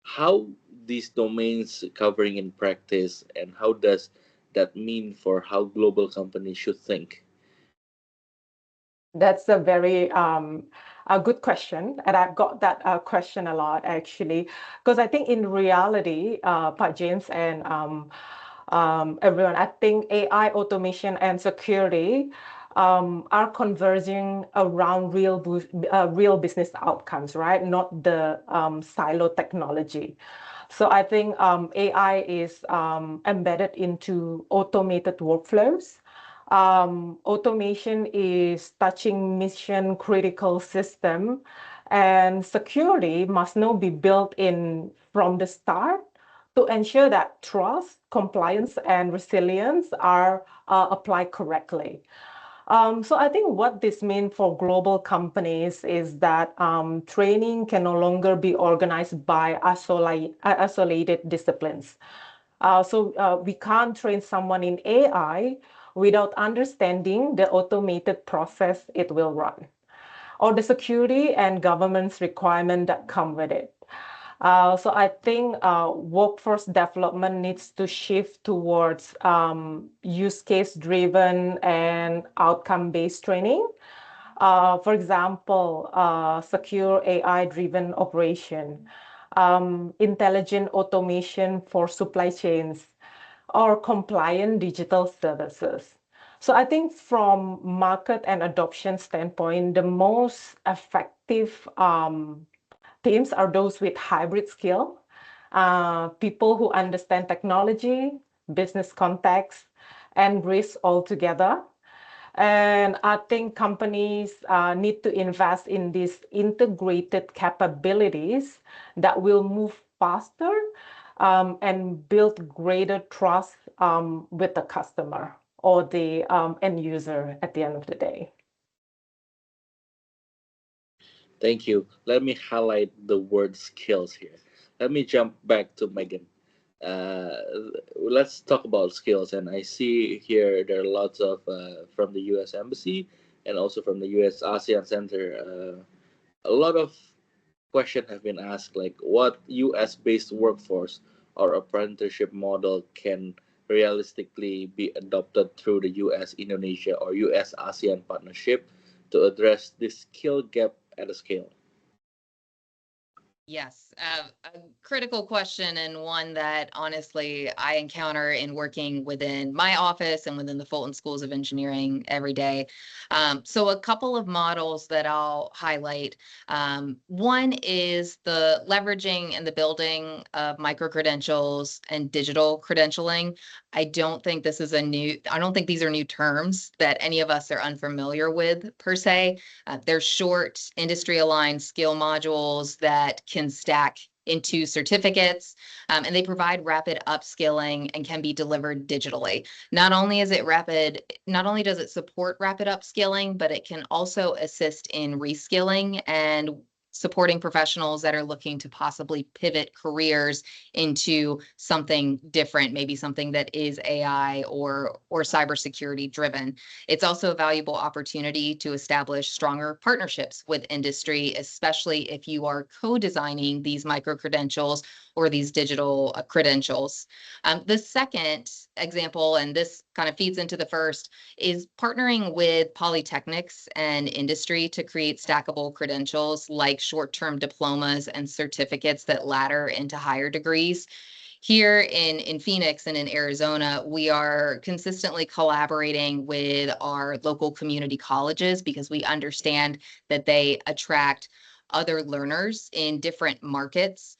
How these domains covering in practice, and how does that mean for how global companies should think? That's a good question, and I've got that question a lot actually, because I think in reality, Pak James and everyone, I think AI, automation, and security are converging around real business outcomes, right? Not the silo technology. So I think AI is embedded into automated workflows. Automation is touching mission critical system, and security must now be built in from the start to ensure that trust, compliance, and resilience are applied correctly. So I think what this means for global companies is that training can no longer be organized by isolated disciplines. So we can't train someone in AI without understanding the automated process it will run, or the security and governance requirement that come with it. So I think workforce development needs to shift towards use case driven and outcome based training. For example, secure AI driven operation, intelligent automation for supply chains, or compliant digital services. So I think from market and adoption standpoint, the most effective teams are those with hybrid skill, people who understand technology, business context, and risk altogether. And I think companies need to invest in these integrated capabilities that will move faster and build greater trust with the customer or the end user at the end of the day. Thank you. Let me highlight the word skills here. Let me jump back to Megan. Uh, let's talk about skills. And I see here there are lots of from the U.S. Embassy and also from the US-ASEAN Center. A lot of questions have been asked, like what U.S.-based workforce or apprenticeship model can realistically be adopted through the U.S.-Indonesia or US-ASEAN partnership to address this skill gap at a scale? Yes, a critical question, and one that honestly I encounter in working within my office and within the Fulton Schools of Engineering every day. So a couple of models that I'll highlight. One is the leveraging and the building of micro-credentials and digital credentialing. I don't think these are new terms that any of us are unfamiliar with per se. They're short, industry-aligned skill modules that can stack into certificates, and they provide rapid upskilling and can be delivered digitally. Not only does it support rapid upskilling, but it can also assist in reskilling and supporting professionals that are looking to possibly pivot careers into something different, maybe something that is AI or cybersecurity driven. It's also a valuable opportunity to establish stronger partnerships with industry, especially if you are co-designing these micro-credentials or these digital credentials. The second example, and this kind of feeds into the first, is partnering with polytechnics and industry to create stackable credentials like short-term diplomas and certificates that ladder into higher degrees. Here in Phoenix and in Arizona, we are consistently collaborating with our local community colleges because we understand that they attract other learners in different markets.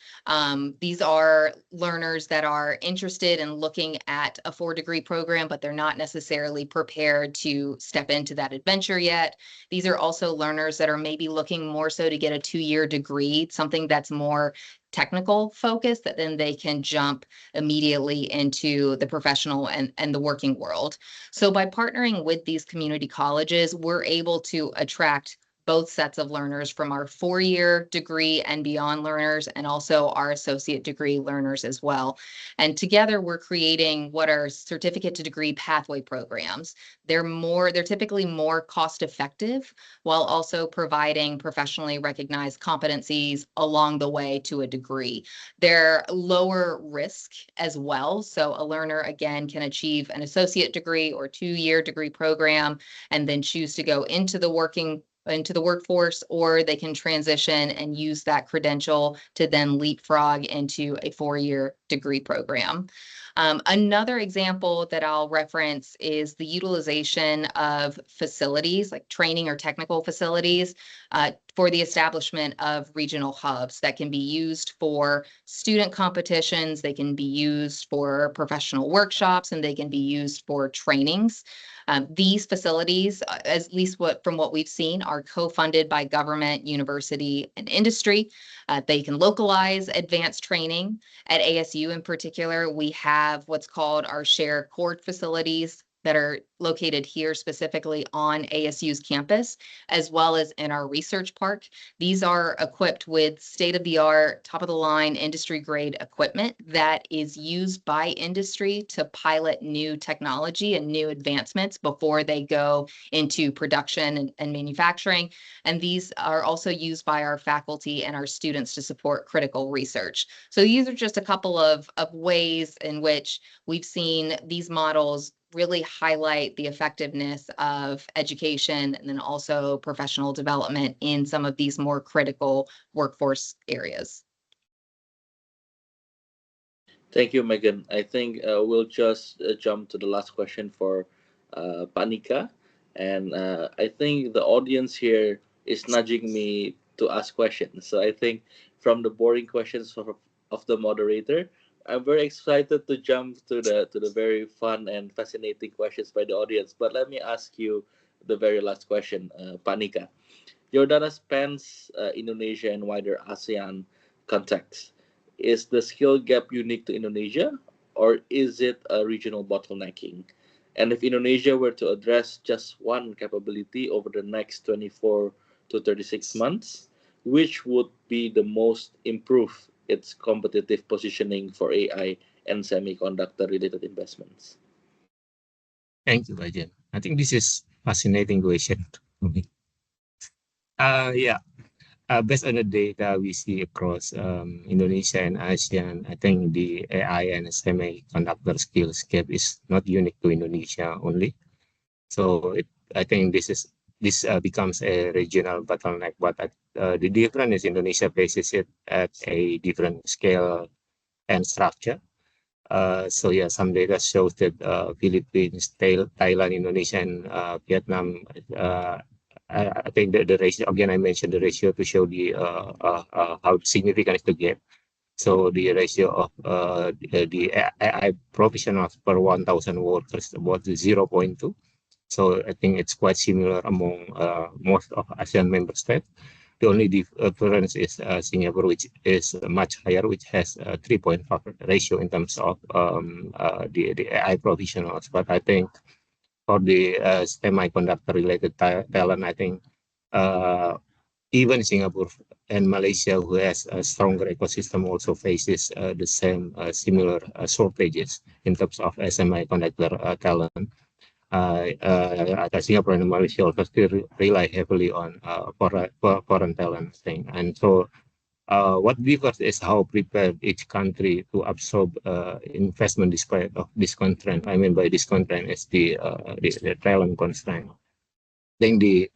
These are learners that are interested in looking at a 4-degree program, but they're not necessarily prepared to step into that adventure yet. These are also learners that are maybe looking more so to get a 2-year degree, something that's more technical focus, that then they can jump immediately into the professional and the working world. So by partnering with these community colleges, we're able to attract both sets of learners, from our 4-year degree and beyond learners, and also our associate degree learners as well. And together we're creating what are certificate to degree pathway programs. They're typically more cost effective, while also providing professionally recognized competencies along the way to a degree. They're lower risk as well. So a learner, again, can achieve an associate degree or 2-year degree program and then choose to go into the workforce, or they can transition and use that credential to then leapfrog into a 4-year degree program. Another example that I'll reference is the utilization of facilities, like training or technical facilities, for the establishment of regional hubs that can be used for student competitions, they can be used for professional workshops, and they can be used for trainings. These facilities, at least from what we've seen, are co-funded by government, university, and industry. They can localize advanced training. At ASU in particular, we have what's called our shared core facilities that are located here specifically on ASU's campus, as well as in our research park. These are equipped with state-of-the-art, top-of-the-line, industry-grade equipment that is used by industry to pilot new technology and new advancements before they go into production and manufacturing. And these are also used by our faculty and our students to support critical research. So these are just a couple of ways in which we've seen these models really highlight the effectiveness of education and then also professional development in some of these more critical workforce areas. Thank you, Megan. I think we'll just jump to the last question for Panika. And I think the audience here is nudging me to ask questions. So I think from the boring questions of the moderator, I'm very excited to jump to the very fun and fascinating questions by the audience. But let me ask you the very last question, Panika. Your data spans Indonesia and wider ASEAN context. Is the skill gap unique to Indonesia, or is it a regional bottlenecking? And if Indonesia were to address just one capability over the next 24 to 36 months, which would be the most improve its competitive positioning for AI and semiconductor related investments? Thank you, Rajan. I think this is fascinating question for me. Yeah, based on the data we see across Indonesia and ASEAN, I think the AI and semiconductor skills gap is not unique to Indonesia only. So I think this becomes a regional bottleneck, but the difference is Indonesia faces it at a different scale and structure. So yeah, some data shows that Philippines, Thailand, Indonesia, and Vietnam. I think the ratio, again, I mentioned the ratio to show the how significant is the gap. So the ratio of the AI professionals per 1,000 workers about 0.2. So I think it's quite similar among most of ASEAN member states. The only difference is Singapore, which is much higher, which has a 3.5 ratio in terms of the AI professionals. But I think for the semiconductor-related talent, I think even Singapore and Malaysia, who has a stronger ecosystem, also faces the same similar shortages in terms of semiconductor talent. Singapore and Malaysia also still rely heavily on foreign talent thing. And so what differs is how prepared each country to absorb investment despite of this constraint. I mean by this constraint is the talent constraint. Then the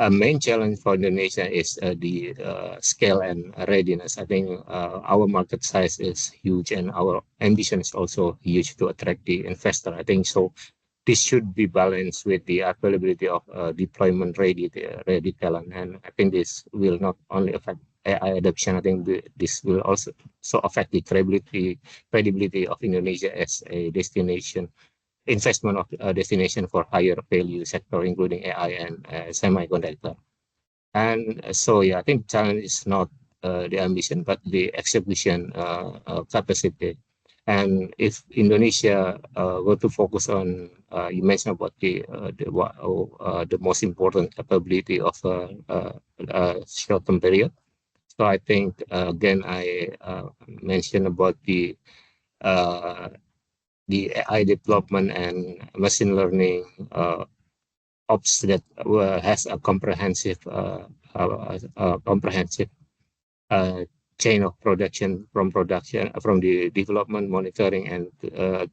main challenge for Indonesia is the scale and readiness. I think our market size is huge and our ambition is also huge to attract the investor. I think so. this should be balanced with the availability of deployment ready talent. And I think this will not only affect AI adoption, I think this will also affect the credibility of Indonesia as a destination, investment of destination for higher value sector, including AI and semiconductor. And so, yeah, I think challenge is not the ambition, but the execution capacity. And if Indonesia were to focus on, you mentioned about the most important capability of short-term period. So I think again I mentioned about the AI development and machine learning ops that has a comprehensive uh, chain of production from the development, monitoring, and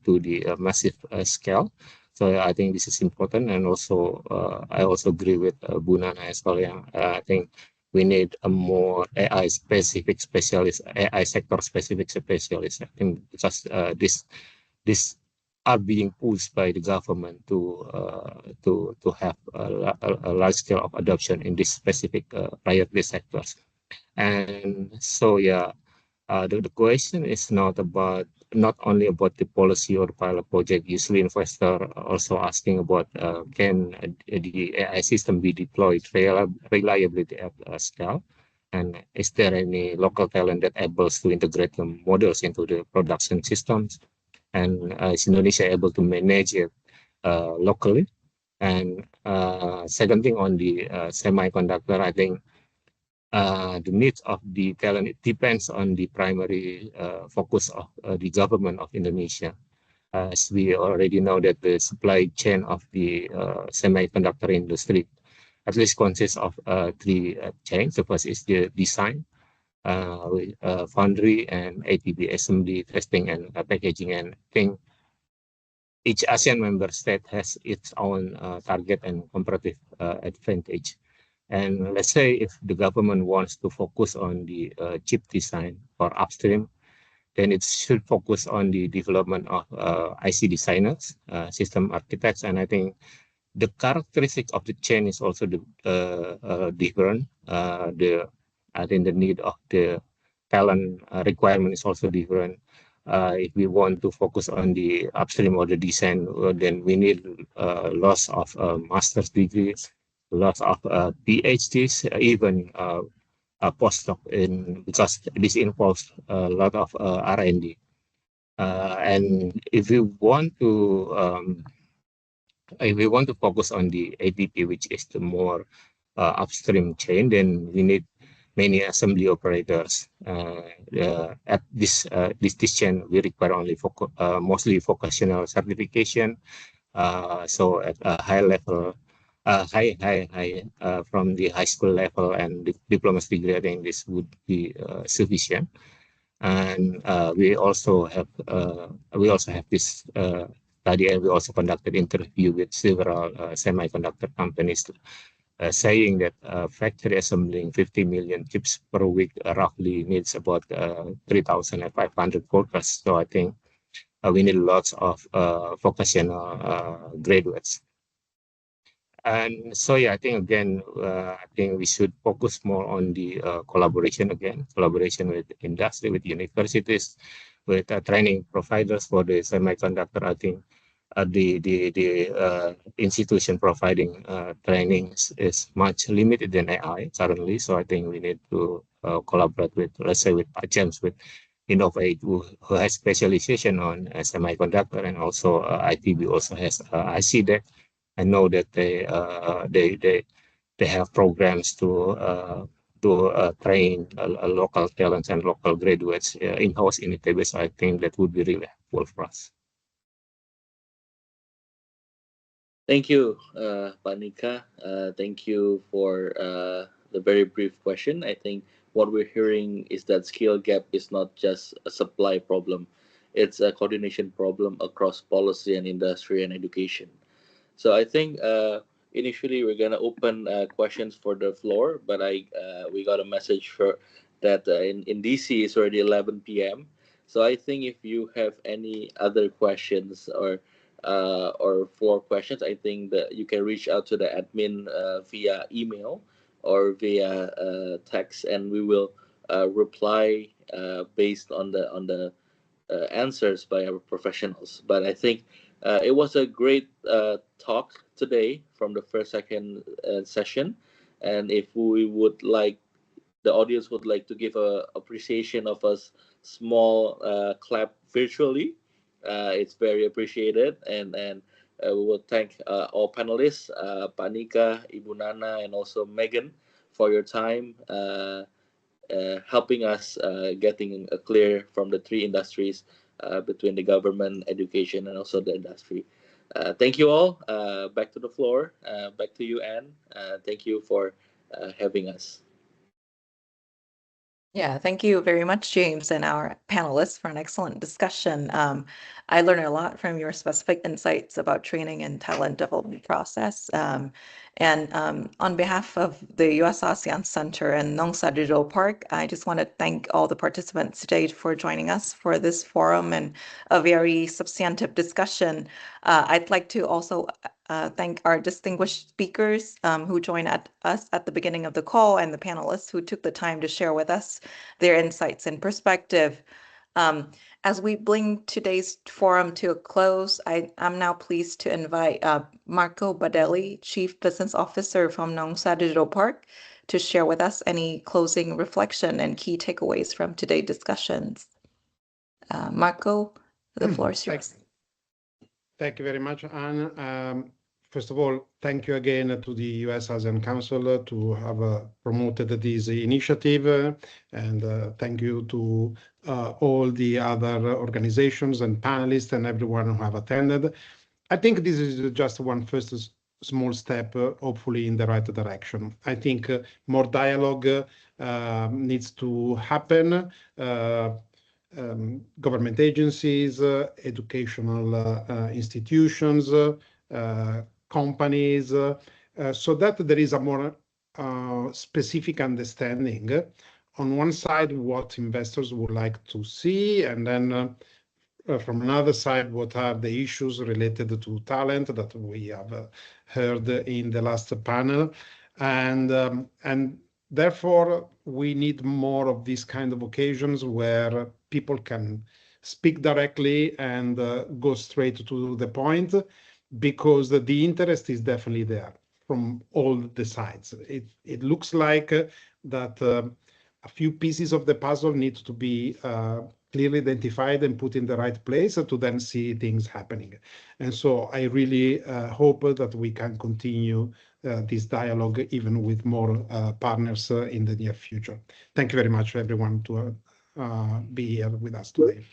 to the massive scale. So I think this is important, and also I also agree with Bunana as well. Yeah, I think we need a more AI specific specialist, AI sector specific specialist. I think because this are being pushed by the government to have a large scale of adoption in this specific priority sectors. And so, yeah, the question is not only about the policy or pilot project. Usually, investor are also asking about can the AI system be deployed reliably at scale, and is there any local talent that able to integrate the models into the production systems, and is Indonesia able to manage it locally? And second thing on the semiconductor, I think the needs of the talent, it depends on the primary focus of the government of Indonesia. As we already know that the supply chain of the semiconductor industry at least consists of three chains. The first is the design, foundry, and APB assembly, testing, and packaging. And I think each ASEAN member state has its own target and comparative advantage. And let's say if the government wants to focus on the chip design for upstream, then it should focus on the development of IC designers, system architects. And I think the characteristic of the chain is also different. I think the need of the talent requirement is also different. If we want to focus on the upstream or the design, then we need lots of master's degrees, lots of PhDs, even a postdoc because this involves a lot of R&D. And if we want to focus on the APP, which is the more upstream chain, then we need many assembly operators. At this chain, we require only mostly vocational certification. So at a high level, from the high school level and the diploma's degree, I think this would be sufficient. And we also have this study, and we also conducted interview with several semiconductor companies, saying that factory assembling 50 million chips per week roughly needs about 3,500 workers. So I think we need lots of vocational graduates. And so, yeah, I think again, I think we should focus more on the collaboration with industry, with universities, with training providers for the semiconductor. I think the institution providing training is much limited than AI currently. So I think we need to collaborate with, let's say, with James, with Innovate, who has specialization on semiconductor, and also ITB also has IC that I know that they have programs to train local talents and local graduates in-house in ITB. So I think that would be really helpful for us. Thank you, Panika. Thank you for the very brief question. I think what we're hearing is that skill gap is not just a supply problem, it's a coordination problem across policy and industry and education. So I think initially we're gonna open questions for the floor, but we got a message for that in DC it's already 11 p.m. So I think if you have any other questions or or for questions, I think that you can reach out to the admin via email or via text, and we will reply based on the answers by our professionals. But I think it was a great talk today from the first second session, and if we would like, the audience would like to give a appreciation of a small clap virtually, it's very appreciated. And we will thank all panelists, Panika, Ibu Nana, and also Megan, for your time, helping us getting a clear from the three industries between the government, education, and also the industry. Thank you all. Back to the floor. Back to you, Anne. Thank you for having us. Yeah, thank you very much, James, and our panelists for an excellent discussion. I learned a lot from your specific insights about training and talent development process. On behalf of the US-ASEAN Center and Nongsa Digital Park, I just want to thank all the participants today for joining us for this forum and a very substantive discussion. I'd like to also thank our distinguished speakers who joined us at the beginning of the call, and the panelists who took the time to share with us their insights and perspective. As we bring today's forum to a close, I'm now pleased to invite Marco Badelli, Chief Business Officer from Nongsa Digital Park, to share with us any closing reflection and key takeaways from today's discussions. Marco, the floor is yours. Thank you very much, Anne. First of all, thank you again to the US-ASEAN Council to have promoted this initiative, and thank you to all the other organizations and panelists and everyone who have attended. I think this is just one first small step, hopefully in the right direction. I think more dialogue needs to happen. Government agencies, educational institutions, companies, so that there is a more specific understanding on one side what investors would like to see, and then from another side what are the issues related to talent that we have heard in the last panel, and therefore we need more of these kind of occasions where people can speak directly and go straight to the point, because the interest is definitely there from all the sides. It looks like that a few pieces of the puzzle need to be clearly identified and put in the right place to then see things happening. And so I really hope that we can continue this dialogue even with more partners in the near future. Thank you very much, everyone, to be here with us today.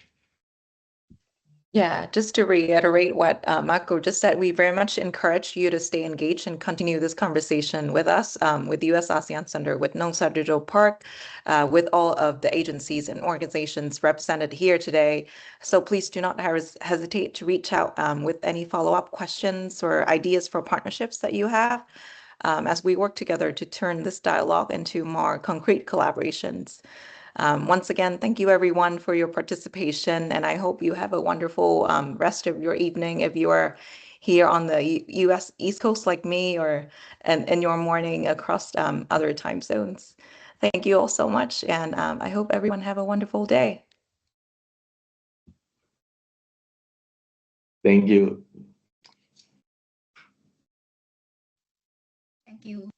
Yeah, just to reiterate what Marco just said, we very much encourage you to stay engaged and continue this conversation with us, with the US-ASEAN Center, with Nongsa Digital Park, with all of the agencies and organizations represented here today. So please do not hesitate to reach out with any follow-up questions or ideas for partnerships that you have, as we work together to turn this dialogue into more concrete collaborations. Once again, thank you everyone for your participation, and I hope you have a wonderful rest of your evening if you are here on the US East Coast like me, or in your morning across other time zones. Thank you all so much, and I hope everyone have a wonderful day. Thank you. Thank you.